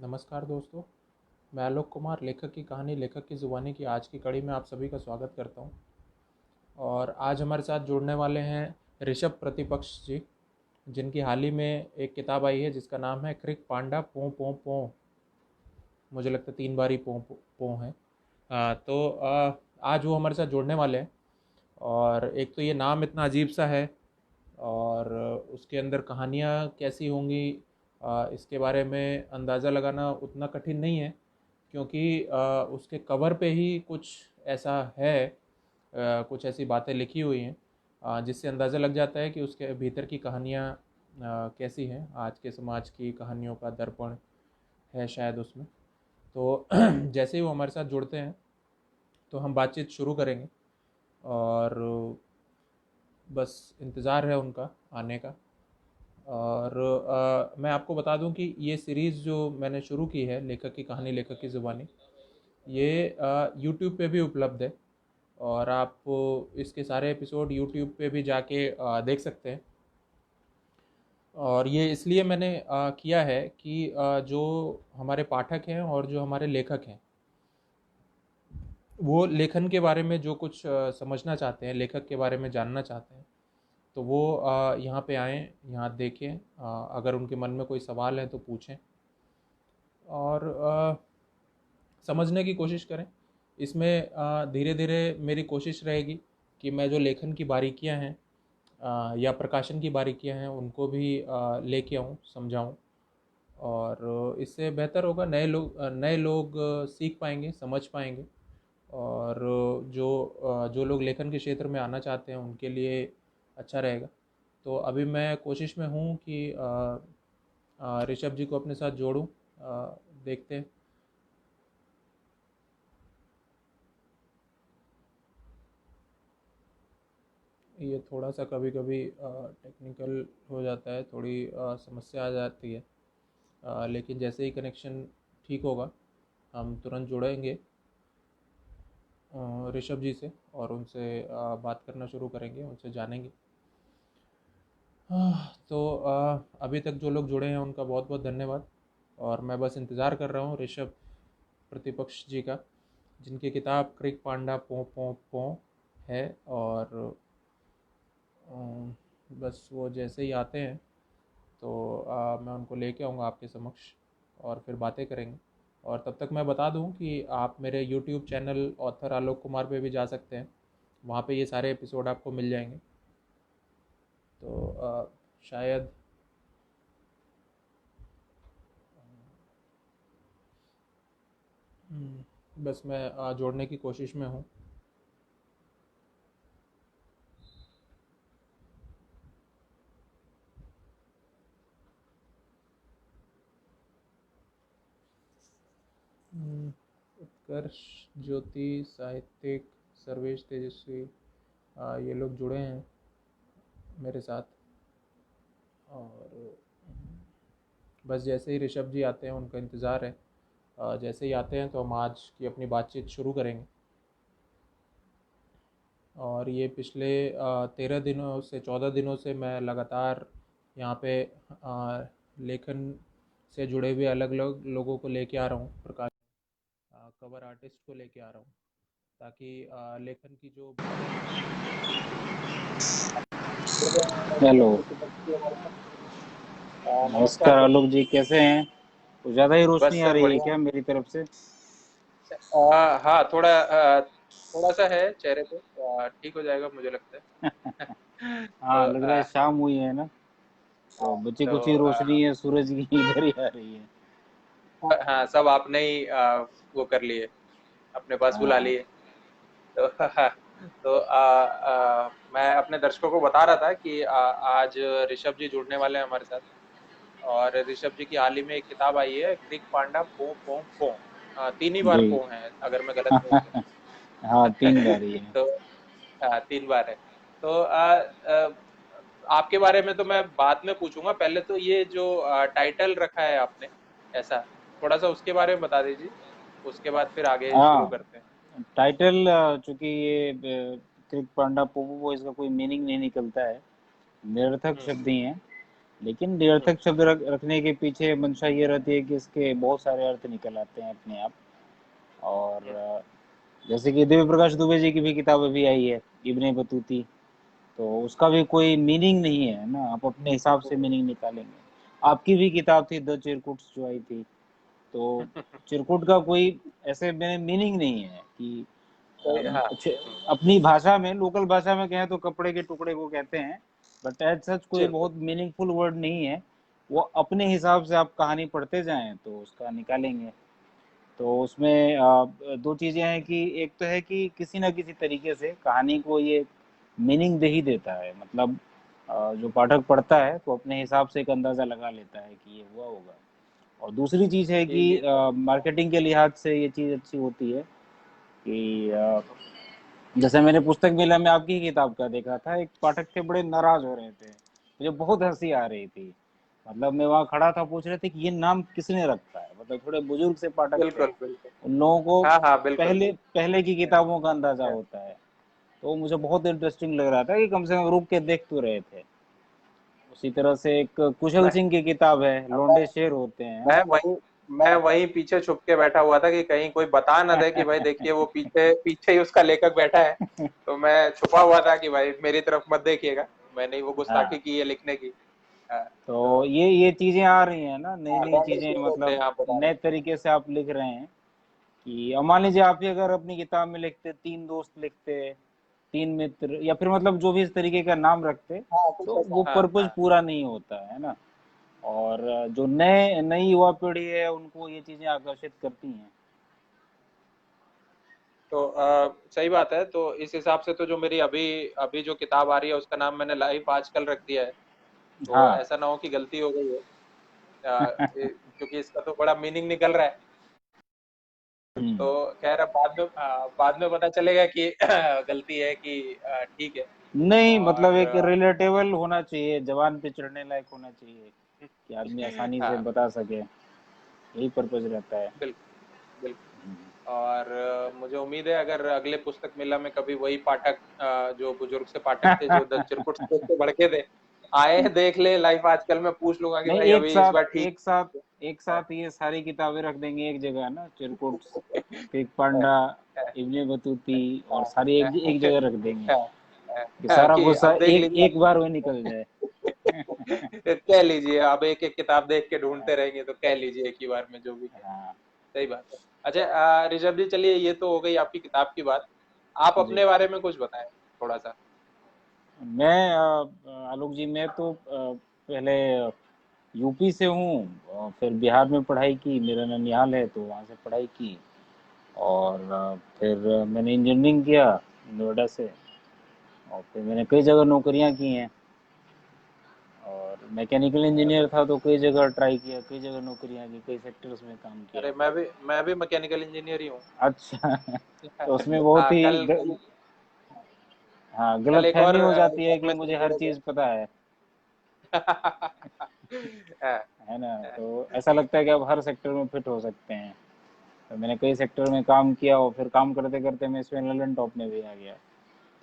नमस्कार दोस्तों। मैं आलोक कुमार, लेखक की कहानी लेखक की ज़ुबानी की आज की कड़ी में आप सभी का स्वागत करता हूं। और आज हमारे साथ जुड़ने वाले हैं ऋषभ प्रतिपक्ष जी, जिनकी हाल ही में एक किताब आई है जिसका नाम है क्रिक पांडा पों पों पों। मुझे लगता है 3 बार ही पों पों पों है। आज वो हमारे साथ जुड़ने वाले हैं। और एक तो ये नाम इतना अजीब सा है, और उसके अंदर कहानियाँ कैसी होंगी इसके बारे में अंदाज़ा लगाना उतना कठिन नहीं है, क्योंकि उसके कवर पे ही कुछ ऐसा है, कुछ ऐसी बातें लिखी हुई हैं जिससे अंदाज़ा लग जाता है कि उसके भीतर की कहानियाँ कैसी हैं। आज के समाज की कहानियों का दर्पण है शायद उसमें। तो जैसे ही वो हमारे साथ जुड़ते हैं तो हम बातचीत शुरू करेंगे, और बस इंतज़ार है उनका आने का। और मैं आपको बता दूं कि ये सीरीज़ जो मैंने शुरू की है, लेखक की कहानी लेखक की ज़ुबानी, ये यूट्यूब पे भी उपलब्ध है। और आप इसके सारे एपिसोड यूट्यूब पे भी जाके देख सकते हैं। और ये इसलिए मैंने किया है कि जो हमारे पाठक हैं और जो हमारे लेखक हैं, वो लेखन के बारे में जो कुछ समझना चाहते हैं, लेखक के बारे में जानना चाहते हैं, तो वो यहाँ पे आएँ, यहाँ देखें। अगर उनके मन में कोई सवाल है तो पूछें, और समझने की कोशिश करें। इसमें धीरे धीरे मेरी कोशिश रहेगी कि मैं जो लेखन की बारीकियां हैं या प्रकाशन की बारीकियां हैं उनको भी लेके आऊँ, समझाऊँ। और इससे बेहतर होगा, नए लोग सीख पाएंगे, समझ पाएंगे। और जो लोग लेखन के क्षेत्र में आना चाहते हैं उनके लिए अच्छा रहेगा। तो अभी मैं कोशिश में हूँ कि ऋषभ जी को अपने साथ जोड़ूँ। देखते हैं। ये थोड़ा सा कभी कभी टेक्निकल हो जाता है, थोड़ी समस्या आ जाती है। लेकिन जैसे ही कनेक्शन ठीक होगा हम तुरंत जुड़ेंगे ऋषभ जी से, और उनसे बात करना शुरू करेंगे, उनसे जानेंगे। तो अभी तक जो लोग जुड़े हैं उनका बहुत बहुत धन्यवाद। और मैं बस इंतज़ार कर रहा हूँ ऋषभ प्रतिपक्ष जी का, जिनकी किताब क्रिक पांडा पों पों पों है। और बस वो जैसे ही आते हैं तो मैं उनको लेके आऊँगा आपके समक्ष, और फिर बातें करेंगे। और तब तक मैं बता दूं कि आप मेरे YouTube channel author Alok Kumar पे भी जा सकते हैं। वहाँ पे ये सारे एपिसोड आपको मिल जाएंगे। तो शायद बस मैं जोड़ने की कोशिश में हूँ। उत्कर्ष, ज्योति, साहित्यिक, सर्वेश तेजस्वी, ये लोग जुड़े हैं मेरे साथ। और बस जैसे ही ऋषभ जी आते हैं उनका इंतज़ार है। जैसे ही आते हैं तो हम आज की अपनी बातचीत शुरू करेंगे। और ये पिछले 13 दिनों से 14 दिनों से मैं लगातार यहाँ पे लेखन से जुड़े हुए अलग अलग लोगों को लेके आ रहा हूँ, प्रकाश कवर आर्टिस्ट को लेके आ रहा हूँ, ताकि लेखन की जो बातें हैं हेलो। नमस्कार नमस्कार आलोक जी, कैसे हैं? कुछ ज़्यादा ही रोशनी बस आ रही है बढ़िया। क्या मेरी तरफ से? हाँ, थोड़ा सा है चेहरे पे। ठीक हो जाएगा मुझे लगता है। हाँ, तो लग रहा है शाम हुई है ना, तो बची तो कुछ ही रोशनी है सूरज की इधर ही आ रही है। हाँ, सब आपने ही वो कर लिए, अपने पास बुला हाँ। लिए। तो तो मैं अपने दर्शकों को बता रहा था कि आज ऋषभ जी जुड़ने वाले हैं हमारे साथ। और ऋषभ जी की हाल ही में एक किताब आई है, क्रिक पांडा पो पो पो। 3 ही बार जी। पो है, अगर मैं गलत नहीं हूँ तो। हाँ, 3 बार ही है। तो 3 बार है। तो आपके बारे में तो मैं बाद में पूछूंगा, पहले तो ये जो टाइटल रखा है आपने ऐसा, थोड़ा सा उसके बारे में बता दीजिए। उसके बाद फिर आगे शुरू हाँ, करते हैं। टाइटल चूंकि ये क्रिक पांडा पोपो इसका कोई मीनिंग नहीं निकलता है, निरर्थक हम्म। शब्द ही हैं। लेकिन निरर्थक शब्द रखने के पीछे मंशा ये रहती है कि इसके बहुत सारे अर्थ निकल आते हैं अपने आप। और जैसे कि दिव्य प्रकाश दुबे जी की भी किताब अभी आई है, इब्ने बतूती, तो उसका भी कोई मीनिंग नहीं है ना, आप अपने हिसाब से मीनिंग निकालेंगे। आपकी भी किताब थी द चिरकुट्स जो आई थी, तो चिरकुट का कोई ऐसे मैंने मीनिंग नहीं है कि हाँ। अपनी भाषा में, लोकल भाषा में कहें तो कपड़े के टुकड़े को कहते हैं, बट एज सच कोई चिरकुट। बहुत मीनिंगफुल वर्ड नहीं है। वो अपने हिसाब से आप कहानी पढ़ते जाएं तो उसका निकालेंगे। तो उसमें दो चीजें हैं कि एक तो है कि किसी ना किसी तरीके से कहानी को ये मीनिंग दे ही देता है, मतलब जो पाठक पढ़ता है तो अपने हिसाब से एक अंदाजा लगा लेता है कि ये हुआ होगा। और दूसरी चीज है कि ये तो मार्केटिंग के लिहाज से ये चीज अच्छी होती है कि जैसे मैंने पुस्तक मेला में आपकी ही किताब का देखा था, एक पाठक थे बड़े नाराज हो रहे थे, मुझे बहुत हंसी आ रही थी। मतलब मैं वहां खड़ा था, पूछ रहे थे कि ये नाम किसने रखा है, मतलब थोड़े बुजुर्ग से पाठक थे, बिल्कुल बिल्कुल। उन लोगों को हाँ हाँ बिल्कुल। पहले पहले की किताबों का अंदाजा होता है। तो मुझे बहुत इंटरेस्टिंग लग रहा था कि कम से कम रुक के देख तो रहे थे। उसी तरह से एक कुशल मैं सिंह की किताब है, मैं लौंडे शेर होते हैं, है मैं ना। वहीं पीछे छुप के बैठा हुआ था कि कहीं कोई बता ना दे कि भाई देखिए वो पीछे पीछे ही उसका लेखक बैठा है। तो मैं छुपा हुआ था कि भाई मेरी तरफ मत देखिएगा, मैंने वो गुस्ताखी हाँ, की है लिखने की। हाँ, तो तो ये चीजें आ रही हैं ना, नई हाँ, नई लॉन्डे चीजें, शेर होते हैं मतलब आप बता रहे नए तरीके से आप लिख रहे हैं कि अब मान लीजिए आप ही अगर अपनी किताब में लिखते, तीन दोस्त लिखते, तीन मित्र, या फिर मतलब जो भी इस तरीके का नाम रखते, हैं। हाँ कुछ तो ऐसा, वो हाँ पर्पज हाँ। पूरा नहीं होता है ना। और जो नए नई युवा पीढ़ी है उनको ये चीजें आकर्षित करती हैं। तो सही बात है। तो इस हिसाब से तो जो मेरी अभी अभी जो किताब आ रही है उसका नाम मैंने लाइफ आजकल रख दिया है। तो हाँ। ऐसा ना हो कि गलती हो गई है, क्योंकि इसका तो बड़ा मीनिंग निकल रहा है। तो हम्म। खैर अब बाद में पता चलेगा कि गलती है कि ठीक है। नहीं, मतलब और एक रिलेटेबल होना चाहिए, जवान पे चढ़ने लायक होना चाहिए कि आदमी आसानी से हाँ बता सके, यही पर्पज रहता है। बिल्कुल बिल्कुल। और मुझे उम्मीद है अगर अगले पुस्तक मेला में कभी वही पाठक, जो बुजुर्ग से पाठक थे जो द चिरकुट से भड़के थे, आए देख ले लाइफ आजकल, में पूछ लूंगा कि नहीं, भाई अभी इस बार ठीक एक है। साथ ये सारी किताबें रख देंगे एक जगह ना, चिरकुट, किक पांडा, इब्ने बतूती, और सारी एक जगह रख देंगे कि सारा कि गुस्सा अब देख एक लीजिए एक बार में निकल जाए। कह लीजिए अब एक एक किताब देख के ढूंढते रहेंगे तो कह लीजिए एक ही बार में जो भी है। हाँ सही बात है। अच्छा ऋषभ जी, चलिए ये तो हो गई आपकी किताब की बात। आप जी। अपने बारे में कुछ बताएं थोड़ा सा। मैं आलोक जी, मैं तो पहले यूपी से हूँ, फिर बिहार में पढ़ाई की, मेरा ननिहाल है तो वहाँ से पढ़ाई की। और फिर मैंने इंजीनियरिंग किया नोएडा से, और फिर मैंने कई जगह नौकरियाँ की हैं। और मैकेनिकल इंजीनियर था तो कई जगह ट्राई किया, कई जगह नौकरियाँ की, कई सेक्टर्स में काम किया। अरे मैं भी मैकेनिकल इंजीनियर ही हूँ। अच्छा। तो उसमें बहुत हाँ ही हाँ, कल एक और गलतफहमी हो जाती है एक कि मित्र मुझे हर जुड़े थे। चीज़ पता हाँ, है ना। हाँ, तो ऐसा लगता है कि अब हर सेक्टर में फिट हो सकते हैं। तो मैंने कई सेक्टर में काम किया, और फिर काम करते करते मैं इसमें ललन टॉप में भी आ गया।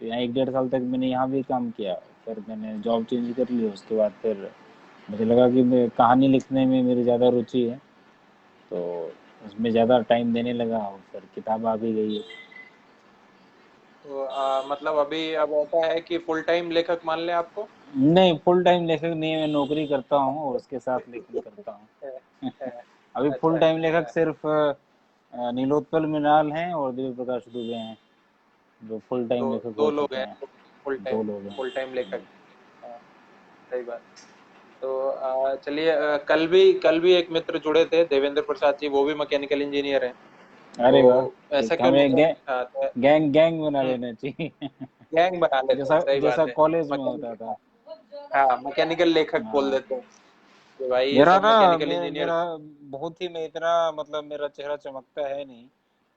तो यहाँ 1 डेढ़ साल तक मैंने यहाँ भी काम किया, फिर मैंने जॉब चेंज कर ली। उसके बाद फिर मुझे लगा कि मैं कहानी लिखने में मेरी ज़्यादा रुचि है, तो उसमें ज़्यादा टाइम देने लगा, और फिर किताब आ भी गई है। तो मतलब अभी अब ऐसा है कि फुल टाइम लेखक मान लें आपको। नहीं, फुल टाइम लेखक नहीं, मैं नौकरी करता हूँ और उसके साथ लेखन करता हूँ। अभी फुल अच्छा टाइम लेखक अच्छा। सिर्फ नीलोत्पल मृणाल हैं और दिव्य प्रकाश दुबे हैं, जो फुल दो टाइम लेखक हो दो लोग चुके हैं हैं। जो 2 लोग हैं। फुल टाइम लेखक। हाँ, सही बात। तो चलिए, कल भी एक मित्र जुड़े थे, देवेंद्र प्रसाद जी, वो भी मैकेनिकल इंजीनियर हैं। अरे वाह! तो ऐसा एक क्यों हमें नहीं है? गैंग बना लेना चाहिए। गैंग बना लेते हैं, जैसा सही जैसा बात है। कॉलेज में होता मैकेनिकल, था। हाँ मैकेनिकल लेखक बोल हाँ। देते हैं कि भाई ये मेरा सब ना मैकेनिकल मे, इंजीनियर। मेरा बहुत ही, मैं इतना, मतलब मेरा चेहरा चमकता है नहीं,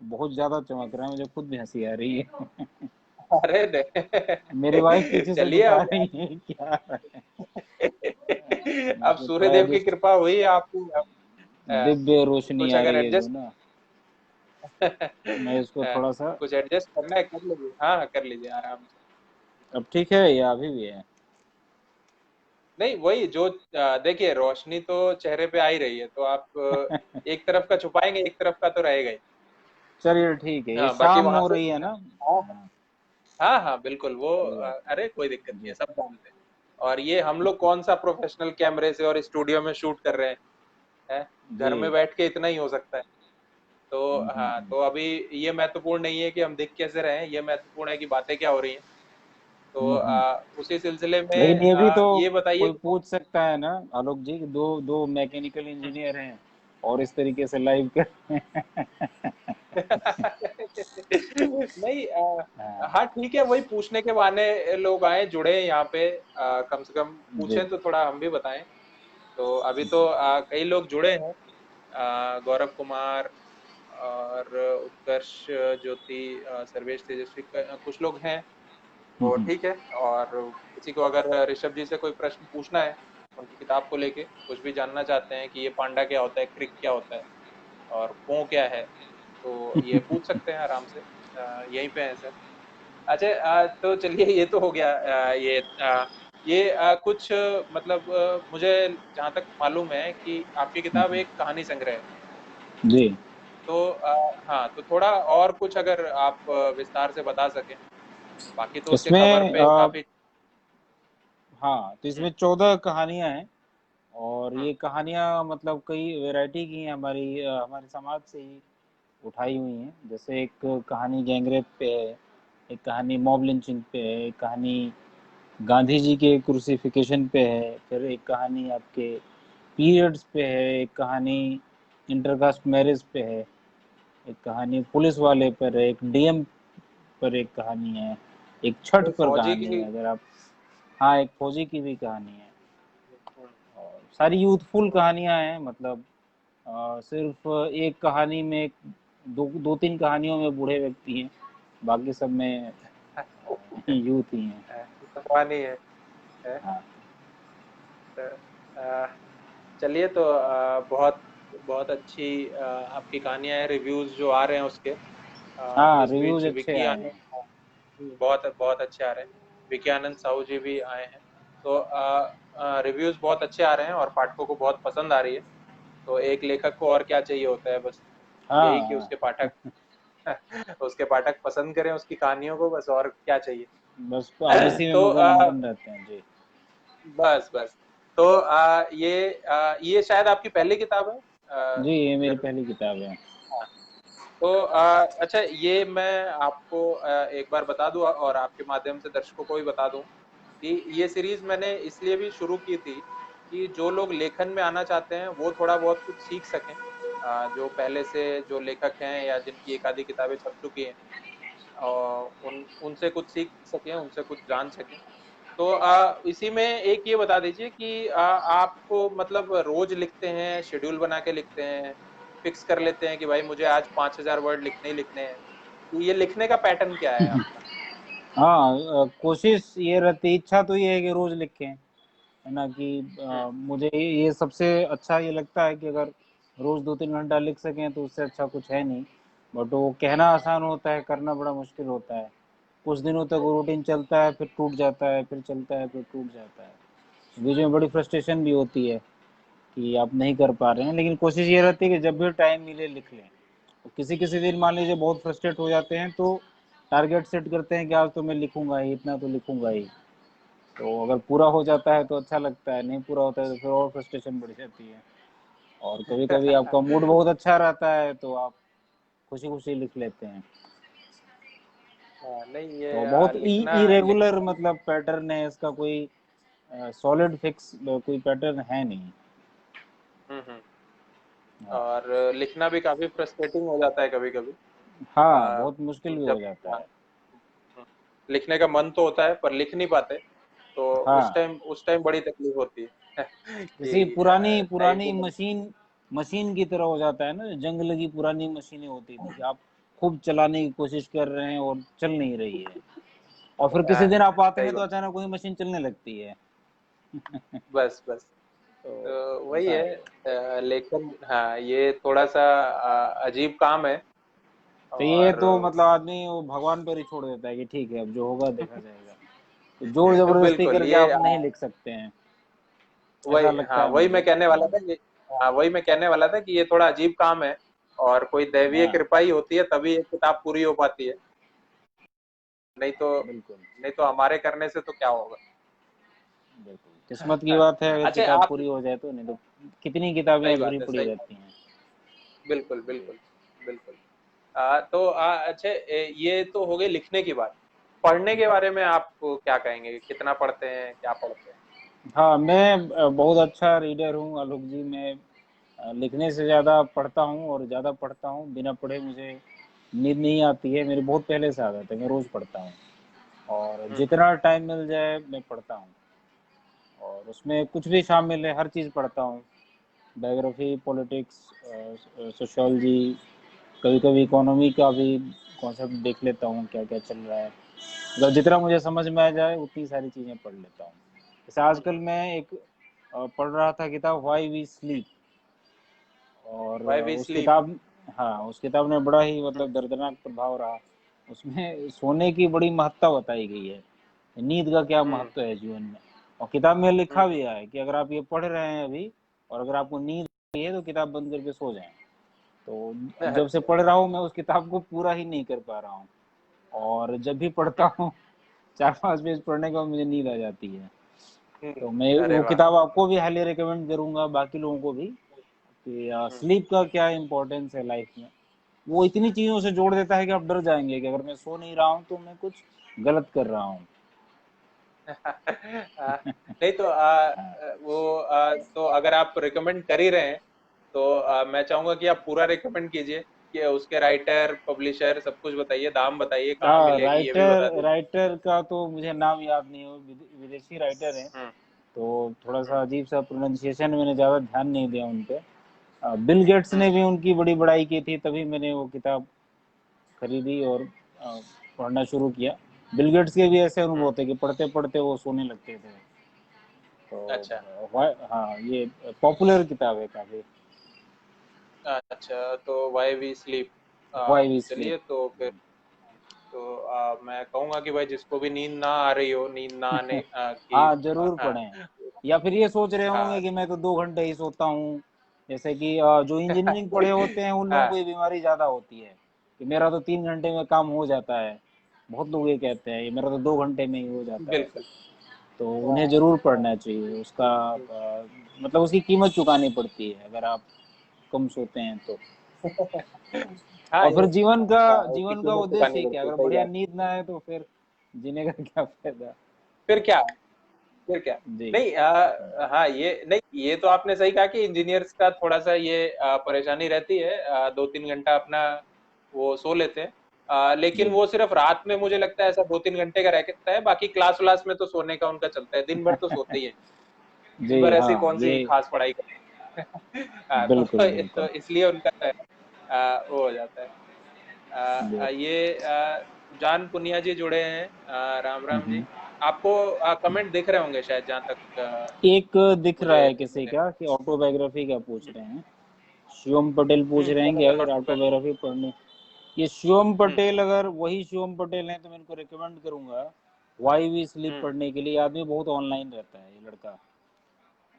बहुत ज्यादा चमक रहा है, मुझे खुद भी हंसी आ रही है। अरे नहीं। मेरी वाइफ पीछे से चलिए बता अब रही है क्या है। अब मैं सूर्य थोड़ा देव की एडजस्ट, कृपा हुई आपकी अब। दिव्य रोशनी कुछ आ अगर रही है जो एडजस्ट ना, मैं इसको थोड़ा सा, कुछ एडजस्ट करना है कर लीजिए, हाँ हाँ, कर लीजिए आराम से। अब ठीक है या अभी भी है? नहीं वही जो देखिए रोशनी तो चेहरे पे आ ही रही है, तो आप एक तरफ का छुपाएंगे, एक तरफ का तो रहेगा ही। चलिए ठीक है, ये हाँ बाकी शाम वहां हो से। रही है ना। हाँ हाँ, हाँ हाँ बिल्कुल वो कोई बात अरे कोई दिक्कत नहीं नहीं है, जी। सब जानते हैं। और ये हम लोग कौन सा प्रोफेशनल कैमरे से और स्टूडियो में शूट कर रहे हैं, हैं? घर में जी। बैठ के इतना ही हो सकता है। तो हाँ, हम्म। तो अभी ये महत्वपूर्ण नहीं है कि हम दिख कैसे रहे हैं, ये महत्वपूर्ण है कि बातें क्या हो रही हैं। तो हम्म। उसी सिलसिले लेकिन में ये भी तो ये बताइए कोई कि पूछ सकता है ना आलोक जी कि दो दो मैकेनिकल इंजीनियर हैं और इस तरीके से लाइव कर नहीं हाँ हाँ ठीक है, वही पूछने के बहाने लोग आए जुड़े हैं यहाँ पे, कम से कम जी। पूछें तो थोड़ा हम भी बताएं। तो अभी तो कई लोग जुड़े हैं, गौरव कुमार और उत्कर्ष ज्योति, सर्वेश तेजस्वी, कुछ लोग हैं। तो हम्म। ठीक है। और किसी को अगर ऋषभ जी से कोई प्रश्न पूछना है उनकी किताब को लेके, कुछ भी जानना चाहते हैं कि ये पांडा क्या होता है, क्रिक क्या होता है, और पो क्या है, तो ये पूछ सकते हैं आराम से, यहीं पे है सर। अच्छा तो चलिए ये तो हो गया, ये कुछ मतलब मुझे जहाँ तक मालूम है कि आपकी किताब एक कहानी संग्रह है। जी। तो हाँ, तो थोड़ा और कुछ अगर आप विस्तार से बता सकें, बाकी तो उसके कवर इसमें पे काफी। हाँ, तो इसमें 14 कहानियां हैं और हम्म ये कहानियां मतलब कई वैरायटी की हैं, हमारे समाज से ही उठाई हुई हैं। जैसे एक कहानी गैंगरेप पे है, एक कहानी मॉब लिंचिंग पे है, एक कहानी गांधी जी के क्रूसिफिकेशन पे है, फिर एक कहानी आपके पीरियड्स पे है, एक कहानी इंटरकास्ट मैरिज पे है, एक कहानी पुलिस वाले पर है, एक डीएम पर एक कहानी है, एक छठ कोई पर फौजी कहानी की। है अगर आप। हाँ, एक फौजी की भी कहानी है। हम्म, और सारी यूथफुल कहानियां हैं, मतलब सिर्फ एक कहानी में दो दो तीन कहानियों में बूढ़े व्यक्ति हैं, बाकी सब में यूथ ही हैं। जवानी है। हाँ। तो, अ, चलिए तो बहुत बहुत अच्छी आपकी कहानियां हैं, रिव्यूज जो आ रहे हैं उसके, हाँ, इस रिव्यूज बीच अच्छे विकी आए आनंद, हैं। बहुत बहुत अच्छे आ रहे हैं। विकी आनंद साहू जी भी आए हैं। तो रिव्यूज बहुत अच्छे आ रहे हैं और पाठकों को बहुत पसंद आ रही है। तो एक लेखक को और क्या चाहिए होता है, बस यही कि हाँ, उसके पाठक उसके पाठक पसंद करें उसकी कहानियों को, बस और क्या चाहिए। बस तो आप इसी में तो मगन मगन रहते हैं जी। बस बस। तो ये शायद आपकी पहली किताब है, जी, ये मेरी अगर। पहली किताब है। हाँ। तो अच्छा ये मैं आपको एक बार बता दूं और आपके माध्यम से दर्शकों को भी बता दूं कि ये सीरीज मैंने इसलिए भी शुरू की थी कि जो लोग लेखन में आना चाहते हैं वो थोड़ा बहुत कुछ सीख सकें, जो पहले से जो लेखक हैं या जिनकी एक आधी किताबें छप चुकी हैं, और उन उनसे कुछ सीख सकें, उनसे कुछ जान सकें। तो इसी में एक ये बता दीजिए कि आप मतलब रोज लिखते हैं, शेड्यूल बना के लिखते हैं, फिक्स कर लेते हैं कि भाई मुझे आज 5,000 वर्ड लिखने ही लिखने हैं, तो ये लिखने का पैटर्न क्या है आपका? हाँ, कोशिश ये रहती, इच्छा तो ये है कि रोज लिखें, है ना कि हम्म मुझे ये सबसे अच्छा ये लगता है कि अगर रोज 2-3 घंटा लिख सकें तो उससे अच्छा कुछ है नहीं। बट वो कहना आसान होता है, करना बड़ा मुश्किल होता है। कुछ दिनों तक वो रूटीन चलता है, फिर टूट जाता है, फिर चलता है, फिर टूट जाता है। बीच में बड़ी फ्रस्ट्रेशन भी होती है कि आप नहीं कर पा रहे हैं, लेकिन कोशिश ये रहती है कि जब भी टाइम मिले लिख लें। तो किसी किसी दिन मान लीजिए बहुत फ्रस्ट्रेट हो जाते हैं तो टारगेट सेट करते हैं कि आज तो मैं लिखूंगा ही, इतना तो लिखूंगा ही। तो अगर पूरा हो जाता है तो अच्छा लगता है, नहीं पूरा होता है तो फिर और फ्रस्ट्रेशन बढ़ जाती है। और कभी कभी आपका मूड बहुत अच्छा रहता है तो आप खुशी खुशी लिख लेते हैं। नहीं ये तो बहुत लिखना इरेगुलर लिखना मतलब पैटर्न है इसका, कोई सॉलिड फिक्स कोई पैटर्न है नहीं। हम्म। हाँ। और लिखना भी काफी फ्रस्ट्रेटिंग हो जाता है कभी कभी, हाँ, बहुत मुश्किल भी जब हो जाता है। लिखने का मन तो होता है पर लिख नहीं पाते, तो हाँ, उस टाइम बड़ी तकलीफ होती है जैसे कि पुरानी टाइम पुरानी को। मशीन मशीन की तरह हो जाता है ना, जंग लगी पुरानी मशीनें होती थी कि आप खूब चलाने की कोशिश कर रहे हैं और चल नहीं रही है, और फिर किसी दिन आप आते सही हैं तो बात। अचानक वही मशीन चलने लगती है। बस बस। तो तो वही होता है, है। लेकिन हाँ ये थोड़ा सा अजीब काम है। तो ये और तो मतलब आदमी वो भगवान पर ही छोड़ देता है कि ठीक है अब जो होगा देखा जाएगा। तो जोर जबरदस्ती बिल्कुल करके ये आप नहीं लिख सकते हैं। ऐसा वही, लगता हाँ है वही मुझे। मैं कहने वाला था कि, हाँ वही मैं कहने वाला था कि ये थोड़ा अजीब काम है, और कोई दैवीय हाँ कृपा ही होती है तभी ये किताब पूरी हो पाती है। नहीं तो, बिल्कुल नहीं तो हमारे करने से तो क्या होगा। बिल्कुल, किस्मत की बात है अगर अच्छा किताब आप, पूरी हो जाए तो, नहीं तो कितनी किताबें सही अधूरी बात है, पड़ी सही बात, रहती हैं। बिल्कुल जी। बिल्कुल बिल्कुल। तो अच्छा, ये तो हो गई लिखने की बात। पढ़ने के बारे में आप क्या कहेंगे, कितना पढ़ते हैं, क्या पढ़ते हैं? हाँ, मैं बहुत अच्छा रीडर हूँ आलोक जी। मैं लिखने से ज़्यादा पढ़ता हूँ, और ज़्यादा पढ़ता हूँ। बिना पढ़े मुझे नींद नहीं आती है, मेरी बहुत पहले से आदत है, मैं रोज़ पढ़ता हूँ। और हम्म। जितना टाइम मिल जाए मैं पढ़ता हूँ, और उसमें कुछ भी शामिल है, हर चीज़ पढ़ता हूँ। बायोग्राफी, पॉलिटिक्स, सोशियोलॉजी, कभी कभी इकोनॉमी का भी कॉन्सेप्ट देख लेता हूँ, क्या क्या चल रहा है। मतलब जितना मुझे समझ में आ जाए उतनी सारी चीज़ें पढ़ लेता हूँ। जैसे आजकल मैं एक पढ़ रहा था किताब, वाई वी स्लीप। और वाई वी उस स्लीप। किताब, हाँ उस किताब ने बड़ा ही मतलब दर्दनाक प्रभाव रहा। उसमें सोने की बड़ी महत्ता बताई गई है, नींद का क्या हम्म महत्व है जीवन में। और किताब में लिखा हम्म भी है कि अगर आप ये पढ़ रहे हैं अभी, और अगर आपको नींद आ रही है तो किताब बंद करके सो जाएं। तो जब से अच्छा। पढ़ रहा हूँ मैं उस किताब को पूरा ही नहीं कर पा रहा हूँ, और जब भी पढ़ता हूँ 4-5 पेज पढ़ने के बाद मुझे नींद आ जाती है। हम्म। तो मैं अरे वो वाह। किताब आपको भी हाईली रिकमेंड करूंगा, बाकी लोगों को भी, कि हम्म। स्लीप का क्या इम्पोर्टेंस है लाइफ में। वो इतनी चीज़ों से जोड़ देता है कि आप डर जाएंगे कि अगर मैं सो नहीं रहा हूँ तो मैं कुछ गलत कर रहा हूँ। नहीं तो वो तो अगर आप रिकमेंड कर ही रहे हैं तो मैं चाहूंगा कि आप पूरा रिकमेंड कीजिए, कि उसके राइटर, पब्लिशर, सब कुछ बताइए, दाम बताइए, कहाँ हाँ, मिलेगी ये भी राइटर बता दीजिए। राइटर का तो मुझे नाम याद नहीं है, वो विदेशी राइटर है। हम्म तो थोड़ा हम्म सा अजीब सा प्रोनाउंसिएशन, मैंने ज़्यादा ध्यान नहीं दिया उन पे। बिल गेट्स ने हम्म भी उनकी बड़ी बड़ाई की थी, तभी मैंने वो किताब खरीदी और पढ़ना शुरू किया। बिल गेट्स के भी ऐसे हम्म। अनुभव थे कि पढ़ते पढ़ते वो सोने लगते थे। तो अच्छा हाँ, ये पॉपुलर किताब है काफ़ी। अच्छा, तो why we sleep. Why we sleep. चलिए तो फिर, तो मैं कहूंगा कि भाई जिसको भी नींद ना आ रही हो, नींद ना आने की, हाँ, जरूर पढ़ें। या फिर ये सोच रहे होंगे हाँ कि मैं तो 2 घंटे ही सोता हूँ, जैसे कि जो इंजीनियरिंग पढ़े होते हैं उन लोगों को हाँ ये बीमारी ज़्यादा होती है कि मेरा तो 3 घंटे में काम हो जाता है। बहुत लोग ये कहते हैं, ये मेरा तो 2 घंटे में ही हो जाता है। बिल्कुल। तो उन्हें ज़रूर पढ़ना चाहिए। उसका मतलब उसकी कीमत चुकानी पड़ती है अगर आप कम सोते हैं तो। हाँ और फिर ये, उसकी जीवन का कीमत उद्देश्य चुकानी ही क्या, पड़ती है, अगर सही बढ़िया बात। नींद ना आए तो फिर जीने का क्या फायदा। फिर क्या, फिर क्या। जी। नहीं हाँ ये नहीं, ये तो आपने सही कहा कि इंजीनियर्स का थोड़ा सा ये परेशानी रहती है, 2-3 घंटा अपना वो सो लेते हैं। लेकिन जी। वो सिर्फ रात में मुझे लगता है ऐसा 2-3 घंटे का रहता है, बाकी क्लास व्लास में तो सोने का उनका चलता है, दिन भर तो सोते ही है। दिन जी भर ऐसी हाँ, कौन सी ये खास पढ़ाई करें। बिल्कुल तो बिल्कुल। इसलिए उनका वो हो जाता है। जी। ये जान पुनिया जी जुड़े हैं, राम राम जी। हम्म। आपको कमेंट दिख रहे होंगे शायद, जहाँ तक एक दिख रहा मुझे है दिख किसी रहे का कि ऑटोबायोग्राफी का पूछ हैं। रहे हैं। शिवम पटेल पूछ रहे हैं कि कौन अगर ऑटोग्राफ। ऑटोबायोग्राफी पढ़नी, ये शिवम हम्म पटेल, अगर वही शिवम पटेल हैं तो मैं इनको रिकमेंड करूंगा वाई वी स्लीप हम्म पढ़ने के लिए। आदमी बहुत ऑनलाइन रहता है ये लड़का,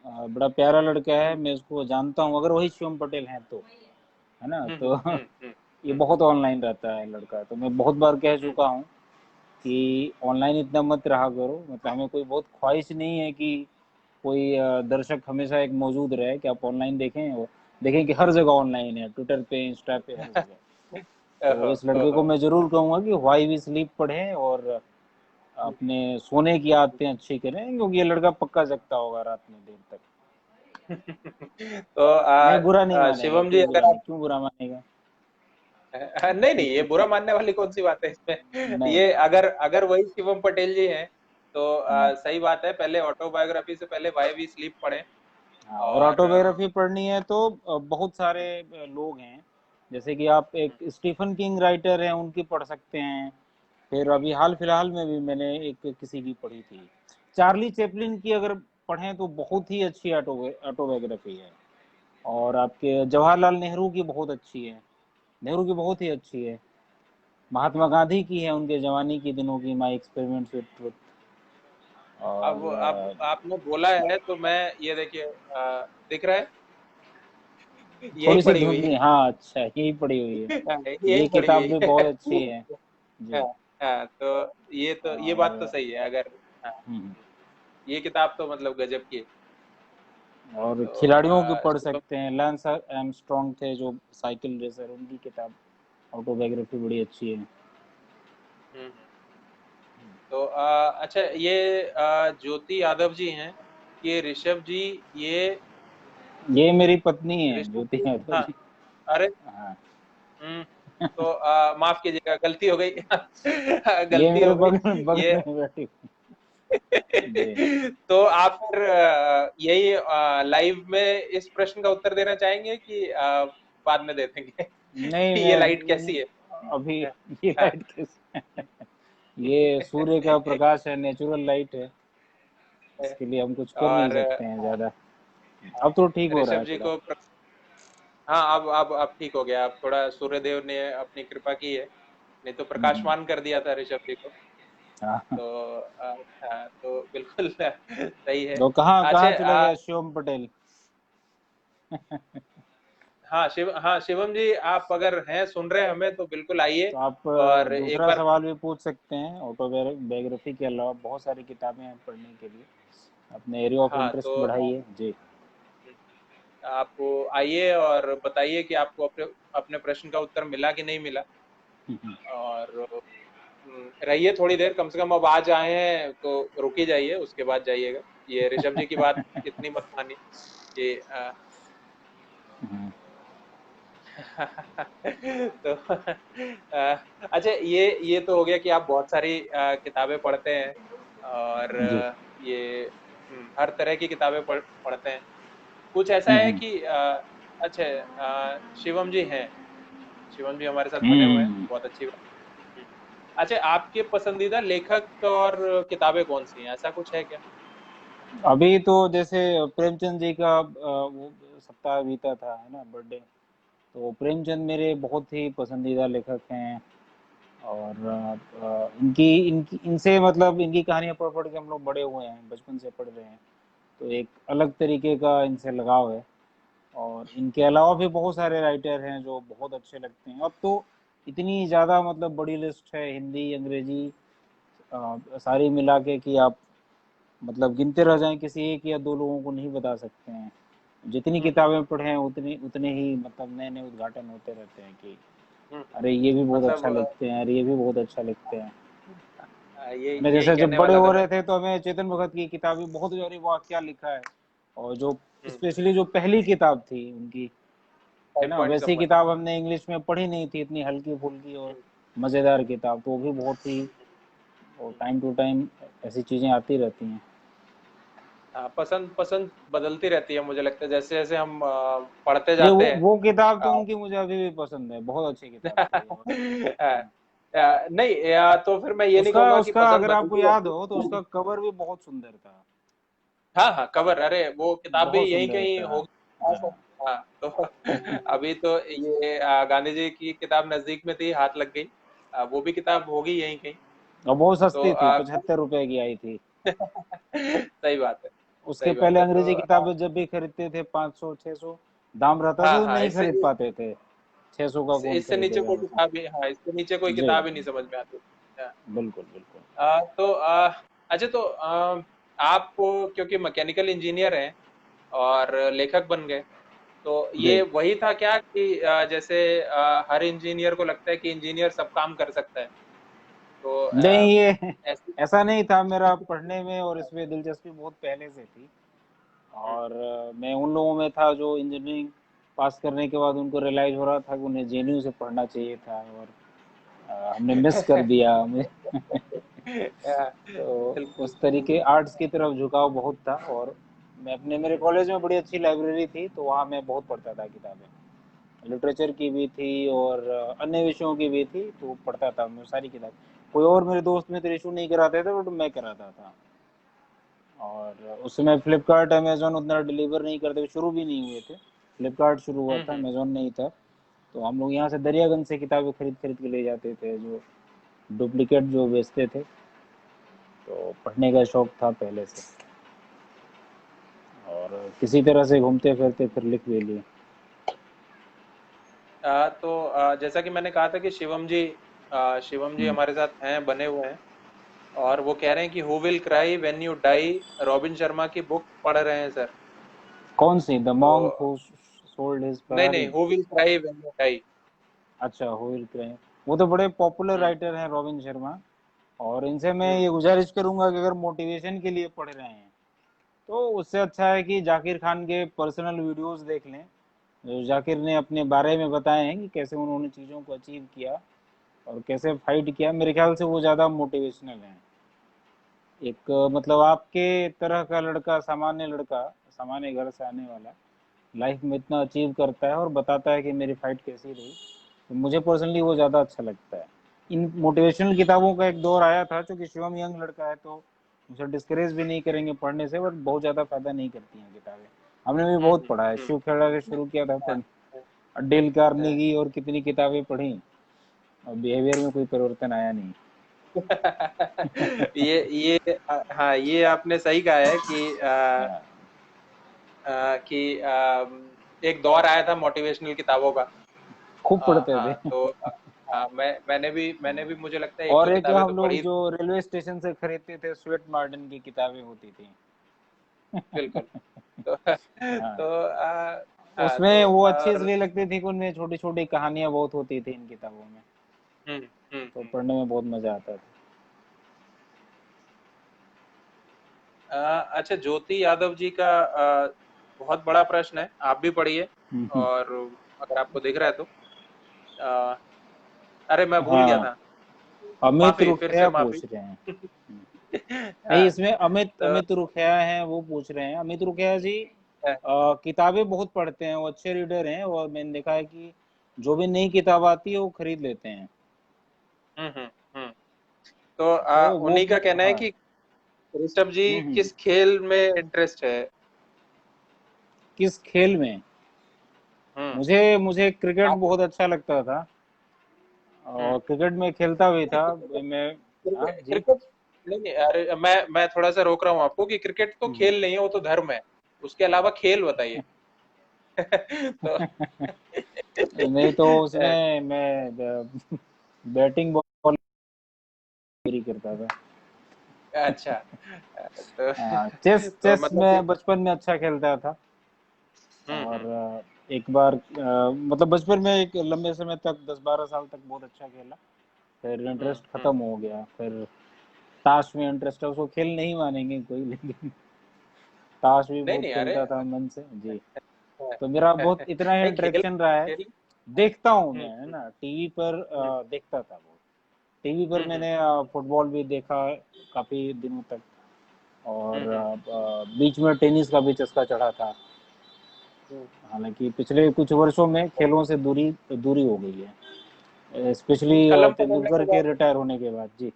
बड़ा प्यारा लड़का है, मैं इसको जानता हूँ। अगर वही शिवम पटेल हैं तो, है ना, हम्म तो हम्म हम्म ये बहुत ऑनलाइन रहता है लड़का। तो मैं बहुत बार कह हम्म चुका हूँ कि ऑनलाइन इतना मत रहा करो। मतलब हमें कोई बहुत ख्वाहिश नहीं है कि कोई दर्शक हमेशा एक मौजूद रहे कि आप ऑनलाइन देखें, और देखें कि हर जगह ऑनलाइन है, ट्विटर पे, इंस्टा पे, हर जगह। तो ओहो, इस लड़के को ओहो, मैं जरूर कहूंगा कि व्हाई वी स्लीप पढ़ें, और अपने सोने की आदतें अच्छी करें, क्योंकि ये लड़का पक्का जगता होगा रात में देर तक। तो नहीं, बुरा नहीं मानेगा, शिवम जी, क्यों बुरा अगर नहीं, आप क्यों बुरा मानेगा। नहीं नहीं, ये बुरा मानने वाली कौन सी बात है इसमें। नहीं। ये अगर अगर वही शिवम पटेल जी हैं तो हाँ। सही बात है, पहले ऑटोबायोग्राफी से पहले वाई वी स्लीप पढ़ें। हाँ, और और ऑटोबायोग्राफी पढ़नी है तो बहुत सारे लोग हैं। जैसे कि आप एक स्टीफन किंग राइटर हैं, उनकी पढ़ सकते हैं। फिर अभी हाल फिलहाल में भी मैंने एक किसी की पढ़ी थी, चार्ली चैपलिन की, अगर पढ़ें तो बहुत ही अच्छी ऑटोबायोग्राफी है। और आपके जवाहरलाल नेहरू की बहुत अच्छी है, नेहरू की बहुत ही अच्छी है। महात्मा गांधी की है, उनके जवानी के दिनों की, माई एक्सपेरिमेंट्स विद ट्रुथ। अब और आपने बोला है तो मैं, ये देखिए, दिख रहा है, यही थोड़ी सी पड़ी हुई धुंधली, हाँ अच्छा यही पड़ी हुई है। है। यही ये पड़ी किताब हुई भी है। बहुत अच्छी है हाँ, जी। हाँ, तो ये बात तो और सही है अगर। हाँ, हम्म, ये किताब तो मतलब गजब की है। और तो खिलाड़ियों की पढ़ शिवम। सकते हैं, लैंस आर्मस्ट्रॉन्ग थे जो साइकिल रेसर, उनकी किताब ऑटोबायोग्राफी बड़ी अच्छी है। हम्म। तो अच्छा, ये ज्योति यादव जी हैं, ये ऋषभ जी, ये ये मेरी पत्नी है ऋषभ ज्योति जी। यादव हाँ, जी। अरे, हाँ, हम्म। तो माफ कीजिएगा, गलती हो गई। ये गलती मेरे हो गई। बगल ये में बैठी हुई। जी। तो आप फिर यही लाइव में इस प्रश्न का उत्तर देना चाहेंगे कि बाद में दे देंगे? नहीं ये लाइट कैसी है? मैं अभी, ये हाँ, लाइट कैसे, ये सूर्य का प्रकाश है, नेचुरल लाइट है, इसके लिए हम कुछ कर नहीं और सकते हैं ज्यादा। अब तो ठीक हो रहा ऋषभ है जी थोड़ा। को हाँ, अब ठीक हो गया। अब थोड़ा सूर्यदेव ने अपनी कृपा की है, नहीं तो हम्म, प्रकाशमान कर दिया था ऋषभ जी को। हाँ। तो हाँ, तो बिल्कुल सही है। तो कहाँ कहाँ अच्छा, चला गया शिवम पटेल? हाँ, शिवम जी, आप अगर हैं, सुन रहे हैं हमें, तो बिल्कुल आइए। तो आप और एक दूसरा बार, सवाल भी पूछ सकते हैं, ऑटोबायोग्राफी के अलावा बहुत सारी किताबें हैं पढ़ने के लिए, अपने एरिया ऑफ हाँ, इंटरेस्ट तो बढ़ाइए जी। आप आइए और बताइए कि आपको अपने अपने प्रश्न का उत्तर मिला कि नहीं मिला। और रहिए थोड़ी देर, कम से कम अब आज आए हैं तो रुक ही जाइए, उसके बाद जाइएगा। ये ऋषभ जी की बात इतनी मत मानिए कि तो अच्छा, ये तो हो गया कि आप बहुत सारी किताबें पढ़ते हैं, और जी। ये हर तरह की किताबें पढ़ते हैं। कुछ ऐसा है कि अच्छा, शिवम जी हैं, शिवम जी हमारे साथ बने हुए हैं, हम्म। बहुत अच्छी बात। हम्म। अच्छा, आपके पसंदीदा लेखक और किताबें कौन सी हैं, ऐसा कुछ है क्या? अभी तो जैसे प्रेमचंद जी का वो सप्ताह बीता था, है ना, बर्थडे, तो प्रेमचंद मेरे बहुत ही पसंदीदा लेखक हैं। और इनकी इनकी इनसे मतलब इनकी कहानियां पढ़ पढ़ के हम लोग बड़े हुए हैं, बचपन से पढ़ रहे हैं, तो एक अलग तरीके का इनसे लगाव है। और इनके अलावा भी बहुत सारे राइटर हैं जो बहुत अच्छे लगते हैं। अब तो इतनी ज़्यादा मतलब बड़ी लिस्ट है, हिंदी अंग्रेजी सारी मिला के कि आप मतलब गिनते रह जाएं, किसी एक या दो लोगों को नहीं बता सकते हैं। जितनी हम्म, किताबें पढ़े हैं उतनी उतने ही मतलब नए नए उद्घाटन होते रहते हैं कि हम्म। अरे ये भी बहुत अच्छा मतलब लिखते हैं, अरे ये भी बहुत अच्छा लिखते हैं। ये मैं यही जैसे जब कहने बड़े वाला था हो मैं। रहे थे तो हमें चेतन भगत की किताबें बहुत, अरे वाह क्या लिखा है। और जो हम्म। स्पेशली जो पहली किताब थी उनकी, है फाइव ना, पॉइंट वैसी समवन। किताब हमने इंग्लिश में पढ़ी नहीं थी, इतनी हल्की फुल्की और मज़ेदार किताब, तो वो भी बहुत ही, और टाइम टू टाइम ऐसी चीज़ें आती रहती हैं। हाँ, पसंद पसंद बदलती रहती है, मुझे लगता है जैसे जैसे हम पढ़ते नहीं जाते हैं। वो किताब तो आ, उनकी मुझे अभी भी पसंद है, बहुत अच्छी किताब थी। और नहीं, तो फिर मैं ये नहीं उसका कहूंगा कि उसका पसंद अगर आपको बदलती याद हो तो रहती है। उसका कवर भी बहुत सुंदर था, हाँ, हाँ, कवर, अरे वो किताब भी बहुत यहीं सुंदर कहीं था। होगी। हाँ। हाँ, तो अभी तो ये गांधी जी की किताब नजदीक में थी, हाथ लग गई। वो भी किताब होगी यहीं कहीं। और बहुत तो सस्ती थी, 75 रुपए की आई थी। सही बात है, उसके सही बात पहले है। तो अंग्रेजी किताबें जब भी खरीदते थे 500 600 दाम रहता था, हाँ, तो हाँ, नहीं खरीद पाते थे। 600 का कौन इससे नीचे खरीदेगा कोई मतलब। किताब ही, हाँ, इससे नीचे कोई जी। किताब ही नहीं समझ में आती। हाँ। बिल्कुल बिल्कुल। तो अच्छा, तो आप क्योंकि मैकेनिकल इंजीनियर हैं और लेखक बन गए, तो ये जी। वही था क्या कि जैसे हर इंजीनियर को लगता है कि इंजीनियर सब काम कर सकता है, तो नहीं ये ऐसी। ऐसा नहीं था, मेरा पढ़ने में और इसमें दिलचस्पी बहुत पहले से थी। और मैं उन लोगों में था जो इंजीनियरिंग पास करने के बाद उनको रियलाइज हो रहा था कि उन्हें जेएनयू से पढ़ना चाहिए था, और हमने मिस कर दिया हमें। तो बिल्कुल। उस तरीके आर्ट्स की तरफ झुकाव बहुत था। और मैं अपने, मेरे कॉलेज में बड़ी अच्छी लाइब्रेरी थी, तो वहाँ मैं बहुत पढ़ता था किताबें, लिटरेचर की भी थी और अन्य विषयों की भी थी, तो पढ़ता था मैं सारी किताब। कोई और मेरे दोस्त मित्र इशू नहीं कराते थे, बट मैं कराता था। और उस समय फ्लिपकार्ट अमेजोन उतना डिलीवर नहीं करते, शुरू भी नहीं हुए थे। फ्लिपकार्ट शुरू हुआ था, हम्म। अमेजोन नहीं था। तो हम लोग यहाँ से दरियागंज से किताबें खरीद खरीद के ले जाते थे, जो डुप्लीकेट जो बेचते थे। तो पढ़ने का शौक था पहले से, और किसी तरह से घूमते फिरते फिर लिख भी लिए। तो जैसा कि मैंने कहा था कि शिवम जी हम्म। हमारे साथ हैं, बने हुए हैं। और वो कह रहे हैं कि who will cry when you die, Robin Sharma की बुक पढ़ रहे हैं सर। कौन सी? द तो मॉन्क हू सोल्ड हिज नहीं नहीं, Ferrari? Who will cry when you die. अच्छा, हु विल क्राई। वो तो बड़े पॉपुलर हम्म राइटर हैं रॉबिन शर्मा, और इनसे मैं हम्म ये गुजारिश करूंगा कि अगर मोटिवेशन के लिए पढ़ रहे हैं तो उससे अच्छा है कि जाकिर खान के पर्सनल वीडियोस देख लें, जो जाकिर ने अपने बारे में बताए हैं कि कैसे उन्होंने चीज़ों को अचीव किया और कैसे फाइट किया। मेरे ख्याल से वो ज़्यादा मोटिवेशनल हैं। एक मतलब आपके तरह का लड़का, सामान्य लड़का, सामान्य घर से आने वाला, लाइफ में इतना अचीव करता है और बताता है कि मेरी फाइट कैसी रही, तो मुझे पर्सनली वो ज़्यादा अच्छा लगता है। इन मोटिवेशनल किताबों का एक दौर आया था, चूंकि शिवम यंग लड़का है तो उसे डिस्करेज भी नहीं करेंगे पढ़ने से, बट बहुत ज़्यादा फायदा नहीं करती हैं किताबें। हमने भी बहुत पढ़ा है, हम्म। शिव खेड़ा से शुरू किया था हाँ, पढ़ना, डेल हाँ। कार्नेगी और कितनी किताबें पढ़ी, और बिहेवियर में कोई परिवर्तन आया नहीं। हाँ, ये आपने सही कहा है कि हाँ, एक दौर आया था मोटिवेशनल किताबों का। खूब पढ़ते हाँ, थे। तो मैंने भी मुझे लगता है एक और दो एक किताबें तो हम लोग पढ़ी जो थी। रेलवे स्टेशन से खरीदते थे, स्वेट मार्टिन की किताबें होती थी। बिल्कुल। तो हाँ, तो उसमें वो अच्छी और इसलिए लगती थी कि उनमें छोटी छोटी कहानियां बहुत होती थी इन किताबों में, हम्म हम्म तो हम्म। पढ़ने में बहुत मजा आता था। अच्छा, ज्योति यादव जी का बहुत बड़ा प्रश्न है, आप भी पढ़िए। हम्म। और अगर आपको दिख रहा है तो अ, अरे मैं भूल गया हाँ, था। अमित माफी, फिर से रुखिया माफी। पूछ रहे हैं। नहीं, हाँ, इसमें अमित तो अमित रुखिया हैं, वो पूछ रहे हैं। अमित रुखिया जी किताबें बहुत पढ़ते हैं, वो अच्छे रीडर हैं, और मैंने देखा है कि जो भी नई किताब आती है वो खरीद लेते हैं। हम्म। हम्म। तो तो वो उन्हीं का कहना है हाँ। कि ऋषभ जी हम्म। किस खेल में इंटरेस्ट है। किस खेल में? हम्म। मुझे मुझे क्रिकेट आप बहुत अच्छा लगता था, हम्म। और क्रिकेट में खेलता भी नहीं, था मैं। हाँ क्रिकेट जी। क्रिकेट नहीं नहीं, अरे मैं थोड़ा सा रोक रहा हूँ आपको कि क्रिकेट तो हम्म। खेल नहीं है, वो तो धर्म है। उसके अलावा खेल बताइए। तो नहीं तो उसमें मैं बैटिंग बॉलिंग करता था। अच्छा। तो हाँ, चेस तो चेस मतलब कि में बचपन में अच्छा खेलता था। और हम्म। एक बार मतलब बचपन में एक लंबे समय तक 10-12 साल तक बहुत अच्छा खेला, फिर इंटरेस्ट हम्म। खत्म हो गया। फिर ताश में इंटरेस्ट है, उसको खेल नहीं मानेंगे कोई, लेकिन ताश भी नहीं बहुत नहीं, अरे खेलता था मन से जी। तो मेरा बहुत इतना ही नहीं, खेल इंटरेक्शन रहा है। खेल देखता हूँ मैं, है हम्म ना, टीवी पर हम्म देखता था बहुत। टीवी पर हम्म मैंने फुटबॉल भी देखा काफी दिनों तक, और हम्म बीच में टेनिस का भी चस्का चढ़ा था। हम्म। हालांकि पिछले कुछ वर्षों में खेलों से दूरी दूरी हो गई है, स्पेशली कलम पकड़ने तेंदुलकर के के बाद। रिटायर होने के बाद जी।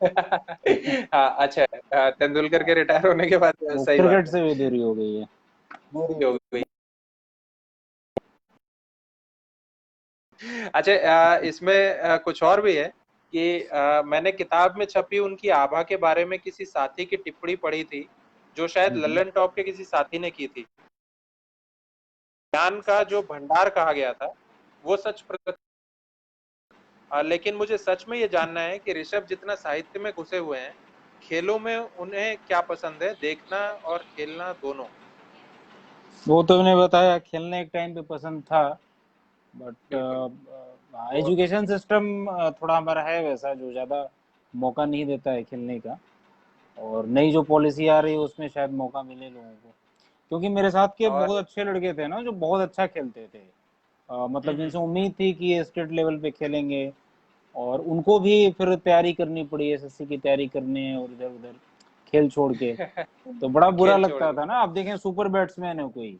हाँ, अच्छा। तेंदुलकर के रिटायर होने के बाद वो सही बात क्रिकेट है, से भी दूरी हो गई है। दूरी हो गई। अच्छा, इसमें कुछ और भी है कि मैंने किताब में छपी उनकी आभा के बारे में किसी साथी की टिप्पणी पढ़ी थी, जो शायद हम्म। लल्लन टॉप के किसी साथी ने की थी। ज्ञान का जो भंडार कहा गया था वो सच प्रकट। लेकिन मुझे सच में ये जानना है कि ऋषभ जितना साहित्य में घुसे हुए हैं, खेलों में उन्हें क्या पसंद है, देखना और खेलना दोनों। वो तो मैंने बताया, खेलने एक टाइम पे पसंद था, बिल्कुल। बट और एजुकेशन सिस्टम थोड़ा हमारा है वैसा, जो ज़्यादा मौका नहीं देता है खेलने का। और नई जो पॉलिसी आ रही है उसमें शायद मौका मिले लोगों को, क्योंकि मेरे साथ के और बहुत अच्छे लड़के थे ना, जो बहुत अच्छा खेलते थे। मतलब हम्म जिनसे उम्मीद थी कि ये स्टेट लेवल पे खेलेंगे, और उनको भी फिर तैयारी करनी पड़ी, एसएससी की तैयारी करनी है, और इधर उधर खेल छोड़ के। तो बड़ा बुरा खेल छोड़ लगता के। था ना, आप देखें सुपर बैट्समैन है कोई,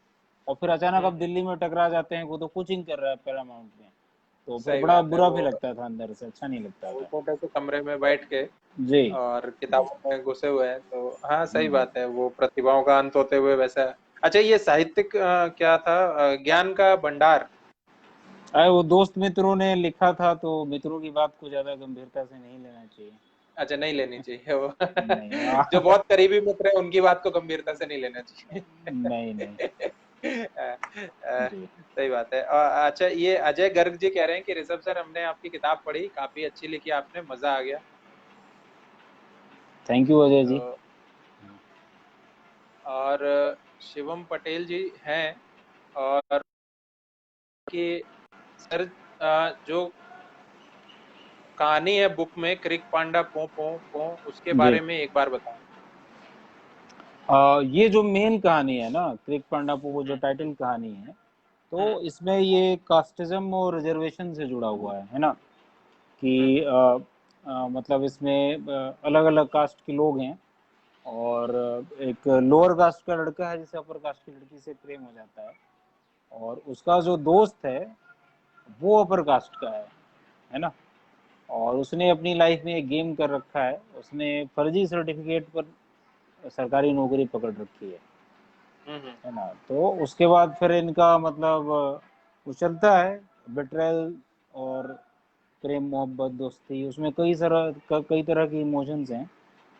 और फिर अचानक अब हम्म। दिल्ली में टकरा जाते हैं, वो तो कोचिंग कर रहा है पैरामाउंट में, तो फिर सही बड़ा बात है। बुरा भी वो लगता था, अंदर से अच्छा नहीं लगता वो था। छोटे से कमरे में बैठ के जी। और किताबों में घुसे हुए हैं, तो हाँ सही हम्म। बात है, वो प्रतिभाओं का अंत होते हुए वैसा। अच्छा, ये साहित्यिक क्या था, ज्ञान का भंडार। अरे वो दोस्त मित्रों ने लिखा था, तो मित्रों की बात को ज्यादा गंभीरता से नहीं लेना चाहिए। अच्छा, नहीं लेनी चाहिए वो। नहीं जो बहुत करीबी मित्र है उनकी बात को गंभीरता से नहीं लेना चाहिए। नहीं नहीं। जी, सही बात है। अच्छा, ये अजय गर्ग जी कह रहे हैं कि ऋषभ सर, हमने आपकी किताब पढ़ी, काफी अच्छी लिखी आपने, मजा आ गया। Thank you Ajay ji. तो और शिवम पटेल जी हैं, और कि सर, जो कहानी है बुक में, क्रिक पांडा पो पो पो, उसके जी, बारे में एक बार बताएं। ये जो मेन कहानी है ना, क्रिक पांडा वो जो हम्म। टाइटल कहानी है, हम्म। तो इसमें ये कास्टिज्म और रिजर्वेशन से जुड़ा हुआ है ना, कि हम्म। मतलब इसमें अलग अलग कास्ट के लोग हैं, और एक लोअर कास्ट का लड़का है जिसे अपर कास्ट की लड़की से प्रेम हो जाता है, और उसका जो दोस्त है वो अपर कास्ट का है ना, और उसने अपनी लाइफ में एक गेम कर रखा है, उसने फर्जी सर्टिफिकेट पर सरकारी नौकरी पकड़ रखी हम्म। है ना। तो उसके बाद फिर इनका मतलब वो चलता है, बेट्रेल और प्रेम मोहब्बत दोस्ती, उसमें कई तरह की इमोशंस हैं,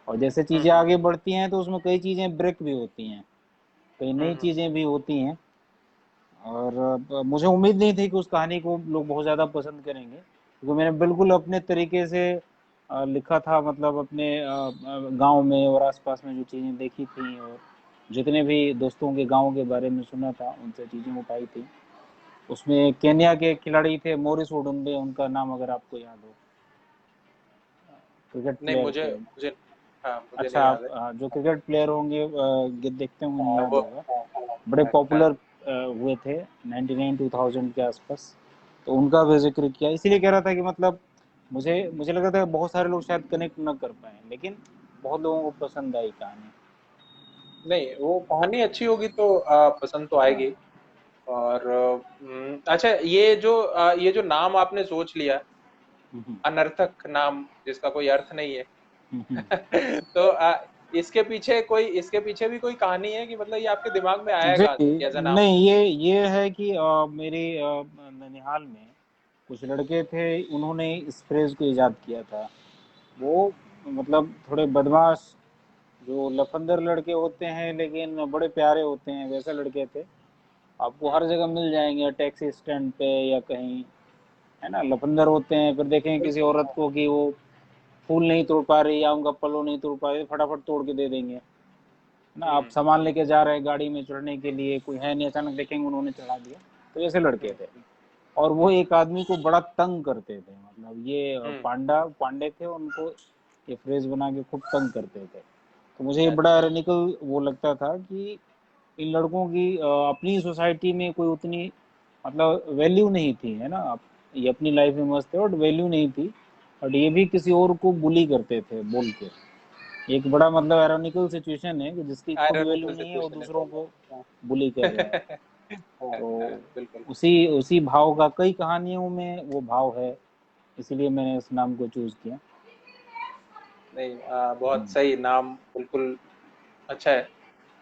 और जैसे चीज़ें हम्म। आगे बढ़ती हैं तो उसमें कई चीज़ें ब्रेक भी होती हैं, कई नई हम्म। चीज़ें भी होती हैं, और मुझे उम्मीद नहीं थी कि उस कहानी को लोग बहुत ज़्यादा पसंद करेंगे, क्योंकि मैंने बिल्कुल अपने तरीके से लिखा था, मतलब अपने गांव में और आसपास में जो चीज़ें देखी थी, और जितने भी दोस्तों के गांव के बारे में सुना था उनसे चीज़ें उठाई थी। उसमें केन्या के खिलाड़ी थे मोरिस ओडुम्बे, उनका नाम अगर आपको याद हो, क्रिकेट नहीं, प्लेयर मुझे थे। मुझे हाँ, मुझे अच्छा, नहीं याद आप है। जो क्रिकेट प्लेयर होंगे देखते होंगे, याद वो होगा, बड़े पॉपुलर हुए थे 99 2000 के आसपास, तो उनका भी जिक्र किया, इसीलिए कह रहा था कि मतलब मुझे मुझे लग रहा था बहुत सारे लोग शायद कनेक्ट न कर पाए, लेकिन बहुत लोगों को पसंद आई कहानी। नहीं, वो कहानी अच्छी होगी तो पसंद तो आएगी। और अच्छा, ये जो नाम आपने सोच लिया, हम्म, अनर्थक नाम जिसका कोई अर्थ नहीं है, हम्म, तो इसके पीछे भी कोई कहानी है, कि मतलब ये आपके दिमाग में आया जी, कहाँ से कि ऐसा नाम। नहीं, ये है कि मेरे ननिहाल में कुछ लड़के थे, उन्होंने इस फ्रेज को इजाद किया था। वो मतलब थोड़े बदमाश, जो लफंदर लड़के होते हैं लेकिन बड़े प्यारे होते हैं, वैसे लड़के थे। आपको हम्म। हर जगह मिल जाएंगे, टैक्सी स्टैंड पे या कहीं, है ना, लफंदर होते हैं। फिर देखेंगे किसी बिल्कुल। औरत को कि वो फूल नहीं तोड़ पा रही या उनका पल्लो नहीं तोड़ पा रही, फटाफट तोड़ के दे देंगे, है ना। आप हम्म। सामान लेके जा रहे हैं गाड़ी में चढ़ने के लिए, कोई है नहीं, अचानक देखेंगे उन्होंने चढ़ा दिया। तो ऐसे लड़के थे, हम्म। और वो एक आदमी को बड़ा तंग करते थे, मतलब ये हम्म। पांडे थे, उनको ये फ्रेज बना के खूब तंग करते थे। तो मुझे ये बड़ा अच्छा। आयरनिकल वो लगता था कि इन लड़कों की अपनी सोसाइटी में कोई उतनी मतलब वैल्यू नहीं थी, है ना। ये अपनी लाइफ में मस्त थे और वैल्यू नहीं थी, और ये भी किसी और को बुली करते थे बोल के। एक बड़ा मतलब आयरनिकल सिचुएशन है कि जिसकी खुद वैल्यू आयरनिकल नहीं है और सिचुएशन है। दूसरों को हाँ। बुली कर रहा है। हाँ, तो हाँ, बिल्कुल। उसी उसी भाव का कई कहानियों में वो भाव है, इसीलिए मैंने इस नाम को चूज किया। नहीं, बहुत सही नाम, बिल्कुल अच्छा है।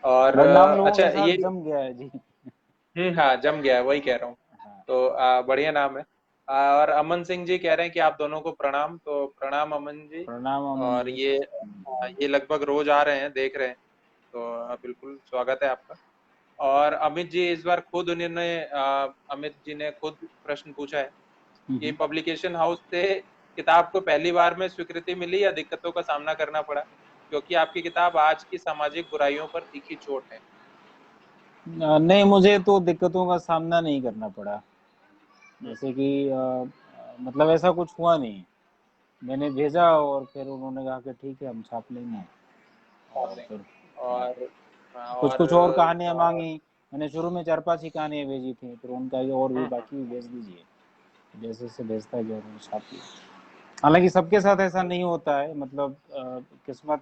और और नाम लोगों अच्छा, के ये साथ जम गया है जी। हाँ, जम गया है, वही कह रहा हूँ। हाँ, तो बढ़िया नाम है। और अमन सिंह जी कह रहे हैं कि आप दोनों को प्रणाम, तो प्रणाम अमन जी। प्रणाम अमन और जी। ये लगभग रोज आ रहे हैं, देख रहे हैं, तो बिल्कुल स्वागत है आपका। और अमित जी इस बार खुद उन्होंने अमित जी ने खुद प्रश्न पूछा है कि पब्लिकेशन हाउस से किताब को पहली बार में स्वीकृति मिली या दिक्कतों का सामना करना पड़ा, क्योंकि आपकी किताब आज की सामाजिक बुराइयों पर तीखी चोट है। नहीं, मुझे तो दिक्कतों का सामना नहीं करना पड़ा, हम्म। जैसे कि मतलब ऐसा कुछ हुआ नहीं। मैंने भेजा और फिर उन्होंने कहा कि ठीक है, हम छाप लेंगे, आप और नहीं। फिर और कुछ और कुछ और कहानियां मांगी। मैंने शुरू में 4-5 ही कहानियां भेजी थी, फिर उनका ये और भी हम्म। बाकी भेज दीजिए, जैसे से भेजता गया उन्होंने छाप लिया। हालांकि सबके साथ ऐसा नहीं होता है, मतलब किस्मत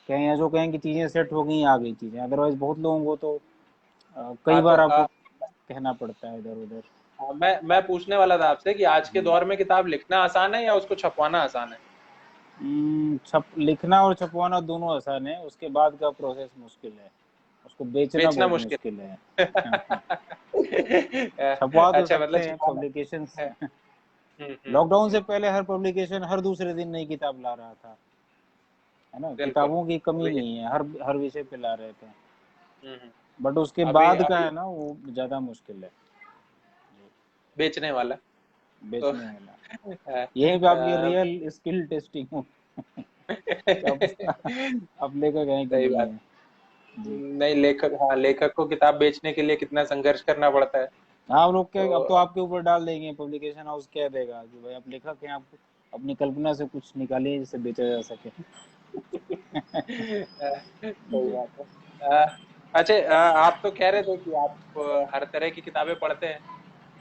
कहें या जो कहें कि चीज़ें सेट हो गई, आ गई चीज़ें, अदरवाइज बहुत लोगों को तो कई हाँ, तो बार आपको कहना पड़ता है इधर उधर। मैं पूछने वाला था आपसे कि आज के दौर में किताब लिखना आसान है या उसको छपवाना आसान है। छप लिखना और छपवाना दोनों आसान है, उसके बाद का प्रोसेस मुश्किल है, उसको बेचना बेचना बहुत मुश्किल। मुश्किल है। छपवा तो अच्छा, मतलब सकते हैं छपाना पब्लिकेशंस। है। लॉकडाउन से पहले हर पब्लिकेशन हर दूसरे दिन नई किताब ला रहा था, है ना, बिल्कुल। किताबों की कमी वही। नहीं है, हर हर विषय पे ला रहे थे। हम्म। बट उसके अभी बाद का अभी है ना वो ज्यादा मुश्किल है बेचने वाला। तो बेचने वाला। अ, यही पे आपकी अ, रियल स्किल टेस्टिंग हो अब अब लेखक है कि सही नहीं बात। है। जी। नहीं, लेखक, हाँ, लेखक को किताब बेचने के लिए कितना संघर्ष करना पड़ता है। हाँ, आप लोग क्या, अब तो तो आपके ऊपर डाल देंगे, पब्लिकेशन हाउस कह देगा कि भाई आप लेखक हैं, आप अपनी कल्पना से कुछ निकालिए जिसे बेचा जा सके। सही जी। बात है। अच्छा, आप तो कह रहे थे कि आप हर तरह की किताबें पढ़ते हैं।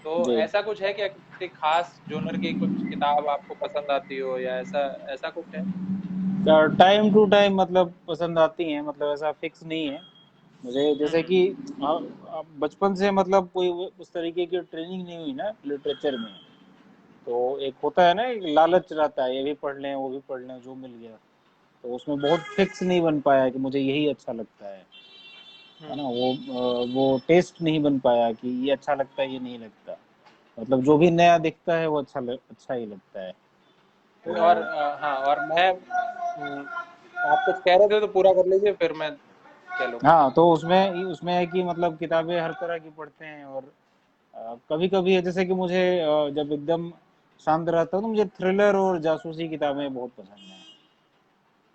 तो जी। ऐसा कुछ है क्या, किसी खास जोनर की कुछ किताब आपको पसंद आती हो, या ऐसा ऐसा कुछ है? टाइम टू टाइम मतलब पसंद आती हैं, मतलब ऐसा फिक्स नहीं है मुझे, जैसे हम्म। कि बचपन से मतलब कोई उस तरीके की ट्रेनिंग नहीं हुई ना लिटरेचर में। तो एक होता है ना, एक लालच रहता है, ये भी पढ़ लें वो भी पढ़ लें जो मिल गया। तो उसमें बहुत फिक्स नहीं बन पाया कि मुझे यही अच्छा लगता है ना, हम्म। वो टेस्ट नहीं बन पाया कि ये अच्छा लगता है ये नहीं लगता। मतलब जो भी नया दिखता है वो अच्छा ही लगता है। और तो हाँ, और मैं आप कुछ कह रहे थे तो पूरा कर लीजिए, फिर मैं कह लूंगा। हाँ, तो उसमें उसमें है कि मतलब किताबें हर तरह की पढ़ते हैं, और कभी कभी है जैसे कि मुझे जब एकदम शांत रहता हूँ तो मुझे थ्रिलर और जासूसी किताबें बहुत पसंद हैं,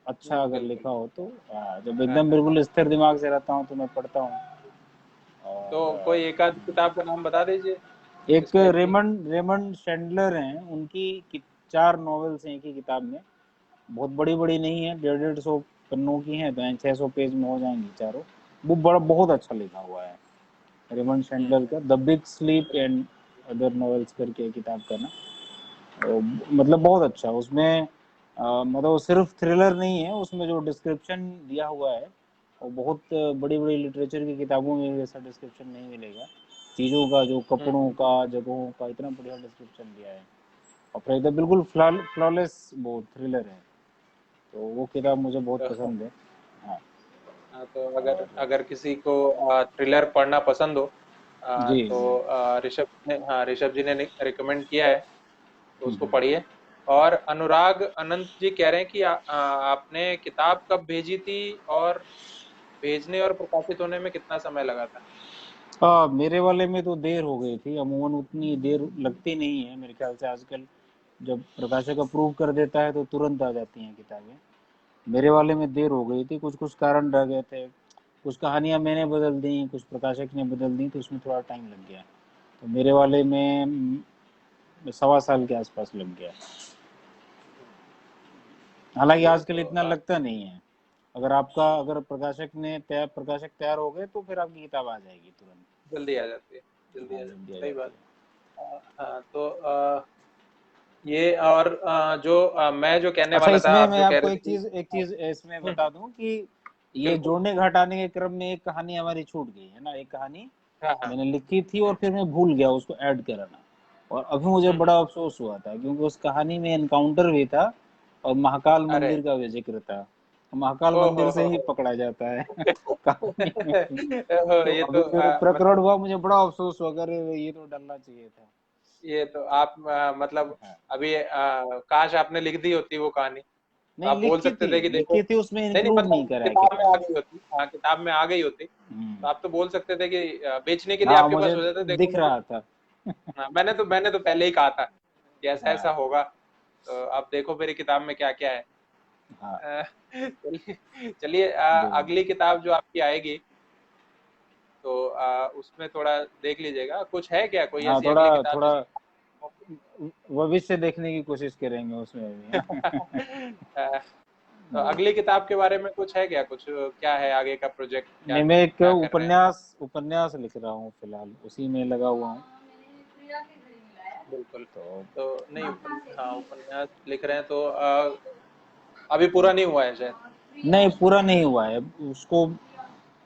अच्छा अगर बिल्कुल। लिखा हो तो। जब हाँ, एकदम हाँ। बिल्कुल स्थिर दिमाग से रहता हूँ तो मैं पढ़ता हूँ। तो और कोई एक आध किताब का नाम बता दीजिए, एक किस टाइप की। रेमंड शेंडलर हैं, उनकी 4 नॉवेल्स हैं एक ही किताब में, बहुत बड़ी बड़ी नहीं है, 150-150 पन्नों की हैं, तो 600 पेज में हो जाएंगी चारों। वो बड़ा बहुत अच्छा लिखा हुआ है रेमंड शेंडलर हम्म। का, the big sleep and other novels करके किताब का ना। मतलब बहुत अच्छा उसमें, मतलब सिर्फ थ्रिलर नहीं है, उसमें जो डिस्क्रिप्शन दिया हुआ है वो बहुत बड़ी बड़ी लिटरेचर की किताबों में भी ऐसा डिस्क्रिप्शन नहीं मिलेगा चीज़ों का, जो कपड़ों हम्म। का, जगहों का, इतना बढ़िया डिस्क्रिप्शन दिया है। और फिर एकदम बिल्कुल फ्लॉलेस वो थ्रिलर है, तो वो किताब मुझे बहुत तो पसंद है। हाँ। हाँ, तो अगर और अगर किसी को थ्रिलर पढ़ना पसंद हो, जी जी। तो ऋषभ ने, हाँ, ऋषभ जी ने रिकमेंड किया है, तो उसको हम्म। पढ़िए। और अनुराग अनंत जी कह रहे हैं कि आपने किताब कब भेजी थी, और भेजने और प्रकाशित होने में कितना समय लगा था? मेरे वाले में तो देर हो गई थी, अमूमन उतनी देर लगती नहीं है मेरे ख्याल से आजकल, जब प्रकाशक अप्रूव कर देता है तो तुरंत आ जाती हैं किताबें। मेरे वाले में देर हो गई थी, कुछ कुछ कारण रह गए थे, कुछ कहानियां मैंने बदल दी, कुछ प्रकाशक ने बदल दी, तो उसमें थोड़ा टाइम लग गया। तो मेरे वाले में 1.25 साल के आसपास लग गया। हालांकि चलिए, आजकल तो इतना लगता नहीं है, अगर प्रकाशक तैयार हो गए तो फिर आपकी किताब आ जाएगी तुरंत। जल्दी आ जाती है, जल्दी हाँ, आ जाती जल्दी है, आ सही जाती बात। है। हाँ, तो ये, और जो मैं जो कहने अच्छा, वाला था, इसमें आप मैं जो कह आपको रहे थे कि एक हाँ। चीज इसमें हम्म। बता दूं कि ये बिल्कुल। जोड़ने घटाने के क्रम में एक कहानी हमारी छूट गई है ना, एक कहानी हाँ, हाँ। मैंने लिखी थी और फिर मैं भूल गया उसको ऐड कराना, और अभी मुझे हम्म। बड़ा अफसोस हुआ था क्योंकि उस कहानी में एनकाउंटर भी था और महाकाल अरे। मंदिर का भी जिक्र था। महाकाल ओ मंदिर से ही हो। पकड़ा जाता है कहानी में भी। तो ये अभी तो जो प्रकरण मतलब, हुआ मुझे बड़ा अफसोस हुआ, अरे ये तो डरना चाहिए था। ये तो आप मतलब हाँ। अभी काश आपने लिख दी होती वो कहानी, तो नहीं, आप बोल सकते थे कि देखो। लिखी थी, उसमें नहीं, नहीं, इंक्लूड नहीं मतलब करा है किताब में किताब आ में। गई होती, हाँ, किताब में आ गई होती, हम्म। तो आप तो बोल सकते थे कि बेचने के लिए हाँ, आपके पास मुझे हो जाता, देखो दिख मेरे। रहा था। हाँ, मैंने तो पहले ही कहा था कि ऐसा हाँ। ऐसा होगा, तो आप देखो मेरी किताब में क्या क्या है। हाँ। चलिए, चलिए, जी। अगली किताब जो आपकी आएगी, तो उसमें थोड़ा देख लीजिएगा, कुछ है क्या कोई हाँ, ऐसी थोड़ा अगली किताब थोड़ा जिसमें भविष्य देखने की कोशिश करेंगे उसमें भी। तो जी। अगली किताब के बारे में कुछ है क्या, कुछ क्या है आगे का प्रोजेक्ट, क्या नहीं, मैं एक क्या कर रहे हैं? उपन्यास लिख रहा हूँ फिलहाल, उसी में लगा हुआ हूँ। बिल्कुल। तो तो नहीं, हाँ, उपन्यास लिख रहे हैं तो अभी पूरा नहीं हुआ है शायद। नहीं, पूरा नहीं हुआ है उसको,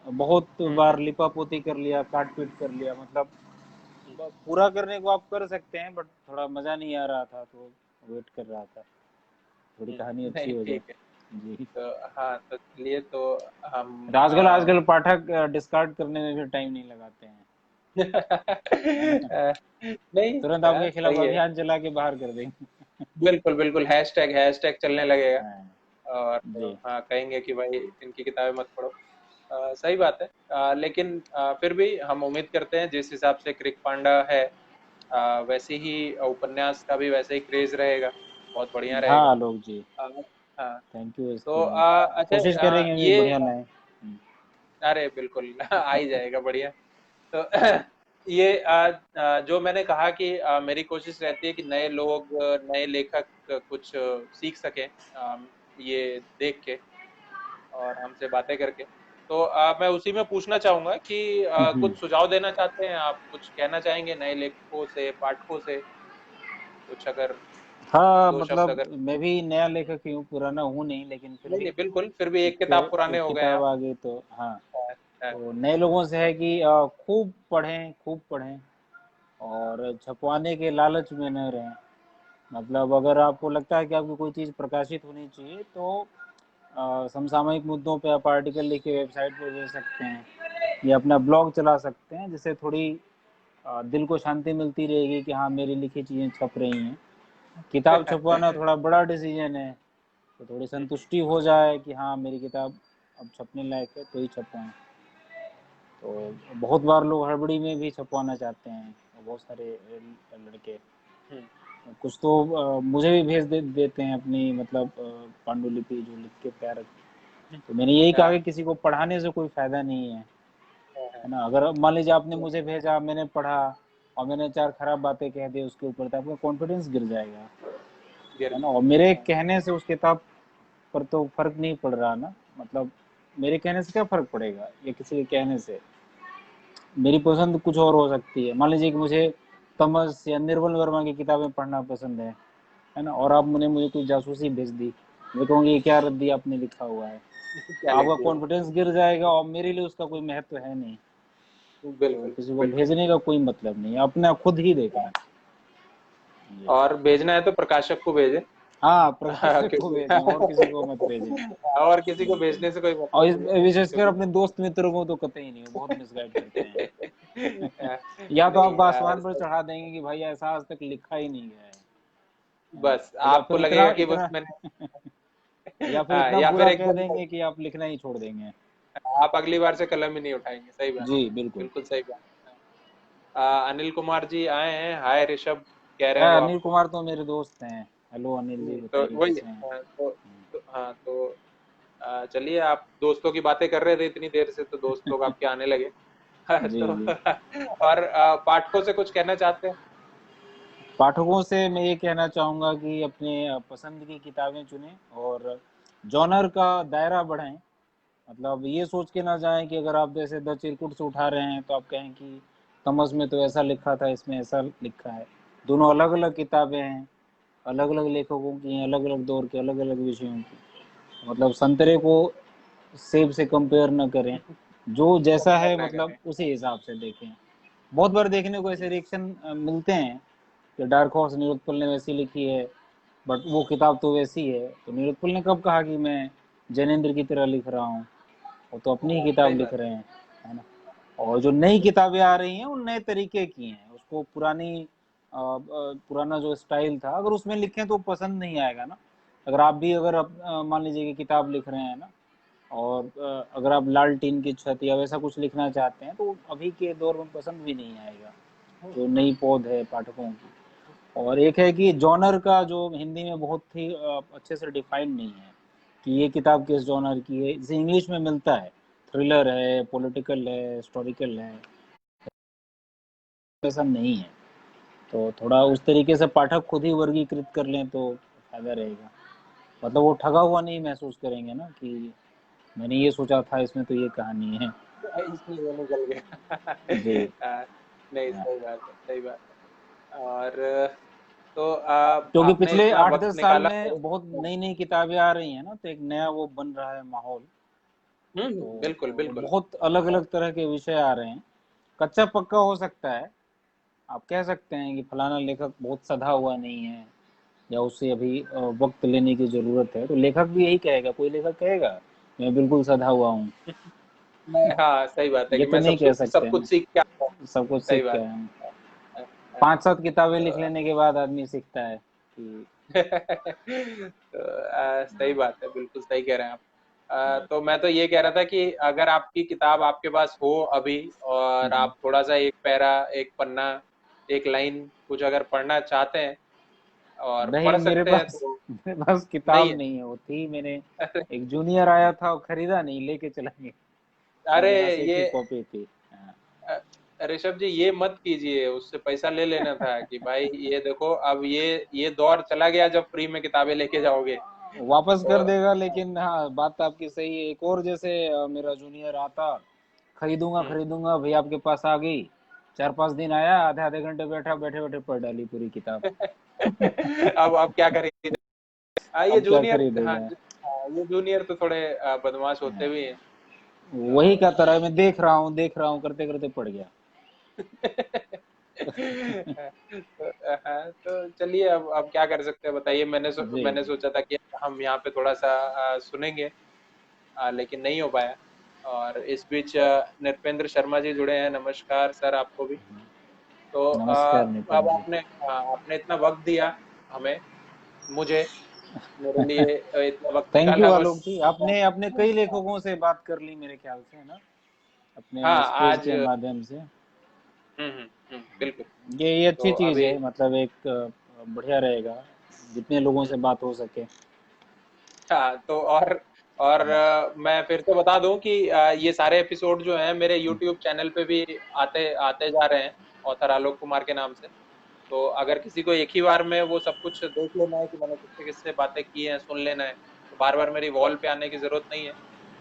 बहुत हम्म। बार लिपा पोती कर लिया, काट पीट कर लिया, मतलब पूरा करने को आप कर सकते हैं बट थोड़ा मजा नहीं आ रहा था, तो वेट कर रहा था थोड़ी कहानी अच्छी नहीं, हो जाए। ठीक है। जी। तो हाँ, तो चलिए, तो हम आजकल आजकल पाठक डिस्कार्ड करने में भी टाइम नहीं लगाते हैं, है ना, नहीं, तुरंत आपके खिलाफ सही है। अभियान चला के बाहर कर देंगे। बिल्कुल, बिल्कुल, हैशटैग हैशटैग चलने लगेगा। हाँ। और जी। हाँ कहेंगे कि भाई इनकी किताबें मत पढ़ो। सही बात है। लेकिन फिर भी हम उम्मीद करते हैं जिस हिसाब से क्रिक पांडा है, वैसे ही उपन्यास का भी वैसे ही क्रेज रहेगा, बहुत बढ़िया हाँ रहेगा। आलोक जी, अ, हाँ। थैंक यू तो इसके लिए। अच्छा, कोशिश करेंगे अभी ये बढ़िया लाएं। अरे बिल्कुल आ ही जाएगा बढ़िया। तो ये जो मैंने कहा कि मेरी कोशिश रहती है कि नए लोग, नए लेखक कुछ सीख सकें ये देख के और हमसे बातें करके। तो मैं उसी में पूछना चाहूंगा कि हम्म। कुछ सुझाव देना चाहते हैं आप, कुछ कहना चाहेंगे नए लेखकों से, पाठकों से, कुछ अगर हाँ दो शब्द मतलब अगर। मैं भी नया लेखक ही हूँ, पुराना हूँ नहीं, लेकिन फिर नहीं भी नहीं बिल्कुल, फिर भी एक एक किताब पुराने एक हो गए किताब आप। आ गई तो हाँ। हाँ, हाँ, तो नए लोगों से है कि खूब पढ़ें, खूब पढ़ें, और छपवाने के लालच में न रहें। मतलब अगर आपको लगता है कि आपकी कोई चीज़ प्रकाशित होनी चाहिए तो समसामयिक मुद्दों पे आप आर्टिकल लिख के वेबसाइट पे भेज सकते हैं, या अपना ब्लॉग चला सकते हैं, जिससे थोड़ी दिल को शांति मिलती रहेगी कि हाँ मेरी लिखी चीज़ें छप रही हैं। किताब छपवाना थोड़ा बड़ा डिसीजन है, तो थोड़ी संतुष्टि हो जाए कि हाँ मेरी किताब अब छपने लायक है तो ही छपवाएं। तो बहुत बार लोग हड़बड़ी में भी छपवाना चाहते हैं, बहुत सारे लड़के। हम्म, कुछ तो मुझे भी देते हैं अपनी मतलब पांडुलिपि जो लिख के तैयार रखी। हम्म, तो मैंने यही कहा हाँ, कि किसी को पढ़ाने से कोई फायदा नहीं है, हाँ, हाँ, है ना। अगर मान लीजिए आपने मुझे भेजा, मैंने पढ़ा और मैंने चार खराब बातें कह दी उसके ऊपर, तो आपका कॉन्फिडेंस गिर जाएगा, गिर है ना। और जाएगा, मेरे हाँ, कहने से उस किताब पर तो फर्क नहीं पड़ रहा ना। मतलब मेरे कहने से क्या फर्क पड़ेगा या किसी के कहने से। मेरी पसंद कुछ और हो सकती है। मान लीजिए कि मुझे तमस या निर्मल वर्मा की किताबें पढ़ना पसंद है ना, और आप मुझे मुझे कोई जासूसी भेज दी, मैं कहूँगी ये क्या रद्दी आपने लिखा हुआ है, तो क्या लिख आपका दिया। कॉन्फिडेंस गिर जाएगा और मेरे लिए उसका कोई महत्व है नहीं। तो बिल्कुल किसी को बिल्कुल। भेजने का कोई मतलब नहीं, अपना खुद ही देखना। जी। और भेजना है तो प्रकाशक को भेजें। हाँ हाँ, प्रकाशक को क्योंकि भेजें, और किसी को मत भेजें। और किसी को जी। भेजने से कोई और मतलब नहीं है, विशेषकर क्योंकि अपने दोस्त मित्रों को तो कतई नहीं, वो बहुत मिसगाइड करते हैं। या तो नहीं आपको आसमान पर चढ़ा देंगे कि भाई ऐसा आज तक लिखा ही नहीं गया है ना। बस या आपको फिर इतना लगेगा कि बस इतना मैंने या फिर हाँ, इतना या फिर बुरा कह एकदम देंगे कि आप लिखना ही छोड़ देंगे। आप अगली बार से कलम ही नहीं उठाएंगे। सही बात, जी बिल्कुल। बिल्कुल सही बात। अनिल कुमार जी आए हैं, हाय ऋषभ कह रहे हैं वो अनिल आपको। कुमार तो मेरे दोस्त हैं। हेलो अनिल जी, तो बताइए वही कैसे हैं। हाँ तो चलिए, आप दोस्तों की बातें कर रहे थे इतनी देर से, तो दोस्त लोग आपके आने लगे। जी तो जी। और पाठकों से कुछ कहना चाहते हैं। पाठकों से मैं ये कहना चाहूँगा कि अपने पसंद की किताबें चुनें और जॉनर का दायरा बढ़ाएं। मतलब ये सोच के ना जाएं कि अगर आप जैसे द चिरकुट से उठा रहे हैं तो आप कहें कि तमस में तो ऐसा लिखा था, इसमें ऐसा लिखा है। दोनों अलग अलग किताबें हैं, अलग अलग लेखकों की हैं, अलग अलग दौर के, अलग अलग विषयों की। मतलब संतरे को सेब से कंपेयर न करें, जो जैसा कंपेयर है ना मतलब करें। उसी हिसाब से देखें। बहुत बार देखने को ऐसे रिएक्शन मिलते हैं कि डार्क हॉर्स नीलोत्पल ने वैसी लिखी है, बट वो किताब तो वैसी है। तो नीलोत्पल ने कब कहा कि मैं जैनेन्द्र की तरह लिख रहा हूँ, वो तो अपनी ही हाँ किताब सही लिख बात रहे हैं, है ना। और जो नई किताबें आ रही हैं वो नए तरीके की हैं, उसको पुराना जो स्टाइल था अगर उसमें लिखें तो पसंद नहीं आएगा ना। अगर आप भी अगर मान लीजिए कि किताब लिख रहे हैं ना, और अगर आप लाल टीन की छत या वैसा कुछ लिखना चाहते हैं तो अभी के दौर में पसंद भी नहीं आएगा, है। जो नई पौध है पाठकों की। और एक है कि जॉनर का जो हिंदी में बहुत ही अच्छे से डिफाइन नहीं है कि ये किताब किस जॉनर की है। जैसे इंग्लिश में मिलता है, थ्रिलर है, पॉलिटिकल है, हिस्टोरिकल है, ऐसा नहीं है। तो थोड़ा उस तरीके से पाठक खुद ही वर्गीकृत कर लें तो फायदा रहेगा। मतलब वो ठगा हुआ नहीं महसूस करेंगे ना कि मैंने ये सोचा था इसमें तो ये कहानी है। इसमें वो निकल गया। जी। नहीं हाँ। सही बात है, सही बात है। और तो क्योंकि आपने पिछले इतना आठ वक्त दस साल निकाला है। में बहुत नई नई किताबें आ रही हैं ना, तो एक नया वो बन रहा है माहौल। बिल्कुल तो बिल्कुल। बहुत अलग अलग तरह के विषय आ रहे हैं। कच्चा पक्का हो सकता है, आप कह सकते हैं कि फलाना लेखक बहुत सधा हुआ नहीं है, या उससे अभी वक्त लेने की जरूरत है। तो लेखक भी यही कहेगा, कोई लेखक कहेगा मैं बिल्कुल सधा हुआ हूँ। हाँ सही बात है ये कि तो मैं नहीं कह सब सकते कुछ ना, सीख के आता हूँ। सब कुछ सही सीख के बात आए हैं। है। 5-7 किताबें लिख तो लेने के बाद आदमी सीखता है कि तो सही बात है, बिल्कुल सही कह रहे हैं आप। तो मैं तो ये कह रहा था कि अगर आपकी किताब आपके पास हो अभी, और हम्म। आप थोड़ा सा एक पैरा, एक पन्ना, एक लाइन कुछ अगर पढ़ना चाहते हैं और नहीं, पढ़ सकते हैं तो। मेरे पास नहीं किताब है? नहीं है, वो थी मैंने, अरे, एक जूनियर आया था वो खरीदा नहीं, लेके चला गया। अरे मेरे पास एक ये ही कॉपी थी। हाँ। अ, ऋषभ जी, ये मत कीजिए, उससे पैसा ले लेना था कि भाई ये देखो, अब ये दौर चला गया जब फ्री में किताबें लेके जाओगे। वापस तो कर देगा, लेकिन हाँ बात तो आपकी सही है। एक और जैसे मेरा जूनियर आता, खरीदूंगा हम्म। खरीदूंगा, भैया आपके पास आ गई, 4-5 दिन आया, आधे आधे घंटे बैठा, बैठे बैठे पढ़ डाली पूरी किताब। अब क्या करेंगे? हाँ ये अब क्या जूनियर, हाँ खरीदेगा। हाँ, ये जूनियर तो थोड़े बदमाश होते भी हैं। वही तो का तरह मैं देख रहा हूँ करते करते पड़ गया। तो हाँ, तो चलिए, अब क्या कर सकते हैं बताइए। जी मैंने जी। सोचा था कि हम यहाँ पे थोड़ा सा सुनेंगे, लेकिन नहीं हो पाया। और इस बीच नृपेंद्र शर्मा जी जुड़े हैं, नमस्कार सर आपको भी। तो नमस्कार अब नितिन जी। आपने इतना वक्त दिया हमें, मुझे, मेरे लिए इतना वक्त थैंक यू निकाला बस। आलोक जी, आपने अपने कई लेखकों से बात कर ली मेरे ख्याल से, है ना, अपने हाँ इस पेज आज, के माध्यम से। बिल्कुल। ये अच्छी तो चीज अभी, है, मतलब एक बढ़िया रहेगा, जितने लोगों से हम्म, बात हो सके। हाँ तो और मैं फिर से बता दूं कि ये सारे एपिसोड जो हैं मेरे YouTube चैनल पे भी आते आते जा रहे हैं, ऑथर आलोक कुमार के नाम से। तो अगर किसी को एक ही बार में वो सब कुछ देख लेना है कि मैंने किससे किससे बातें की हैं, सुन लेना है, तो बार बार मेरी वॉल पे आने की जरूरत नहीं है।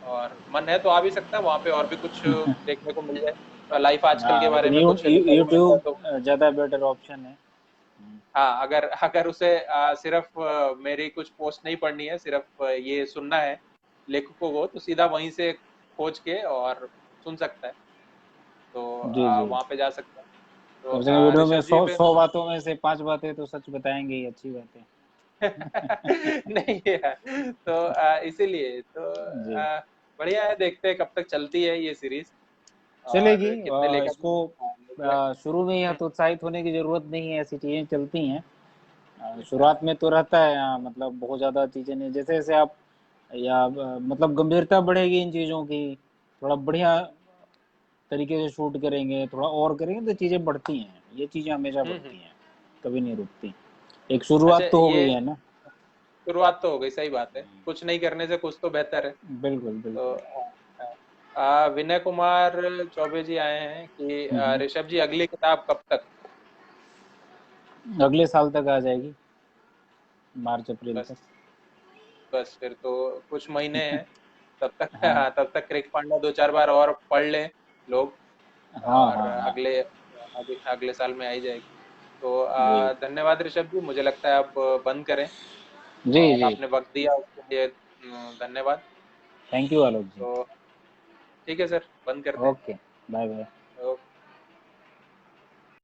और मन है तो आ भी सकता है, वहां पे और भी कुछ देखने को मिल जाए, लाइफ आजकल के हाँ, बारे लेकिन में कुछ लिखा हुआ रहता है यूट्यूब तो। ज्यादा बेटर ऑप्शन है। हाँ, अगर अगर उसे सिर्फ मेरी कुछ पोस्ट नहीं पढ़नी है, सिर्फ ये सुनना है लेखकों को, तो सीधा वहीं से खोज के और सुन सकता है। तो जी जी। वहां पे जा सकता है। तो कम से कम वीडियो में ऋषभ जी सौ फिर 100 बातों में से 5 बातें तो सच बताएंगे ही, अच्छी बात है। नहीं है, तो इसीलिए तो जी। बढ़िया है, देखते हैं कब तक चलती है ये सीरीज चलेगी। और कितने लेखक इसको निकले। शुरू में ही हम्म, हतोत्साहित होने की जरूरत नहीं है, ऐसी चीजें चलती हैं। हाँ, शुरुआत में तो रहता है, मतलब बहुत ज्यादा चीजें नहीं, जैसे जैसे आप या मतलब गंभीरता बढ़ेगी इन चीजों की, थोड़ा बढ़िया तरीके से शूट करेंगे, थोड़ा और करेंगे, तो चीजें बढ़ती हैं, ये चीजें हमेशा बढ़ती हैं, कभी नहीं रुकती। एक अच्छा शुरुआत तो हो ये गई है ना। शुरुआत तो हो गई, सही बात है, कुछ नहीं करने से कुछ तो बेहतर है। बिल्कुल तो बिल्कुल। विनय कुमार चौबे जी आए हैं कि हम्म। ऋषभ जी अगली किताब कब तक? अगले साल तक आ जाएगी, मार्च अप्रैल बस तक। बस फिर तो कुछ महीने हैं, तब तक हाँ तब तक क्रिक पांडा दो चार बार और पढ़ लें लोग, हाँ और हाँ हाँ। अगले साल में आ ही जाएगी। तो वही। धन्यवाद ऋषभ जी, मुझे लगता है अब बंद करें। जी और जी। आपने वक्त दिया उसके लिए धन्यवाद। Thank you Alok ji. तो ठीक है सर, बंद करते हैं। ओके। Bye bye.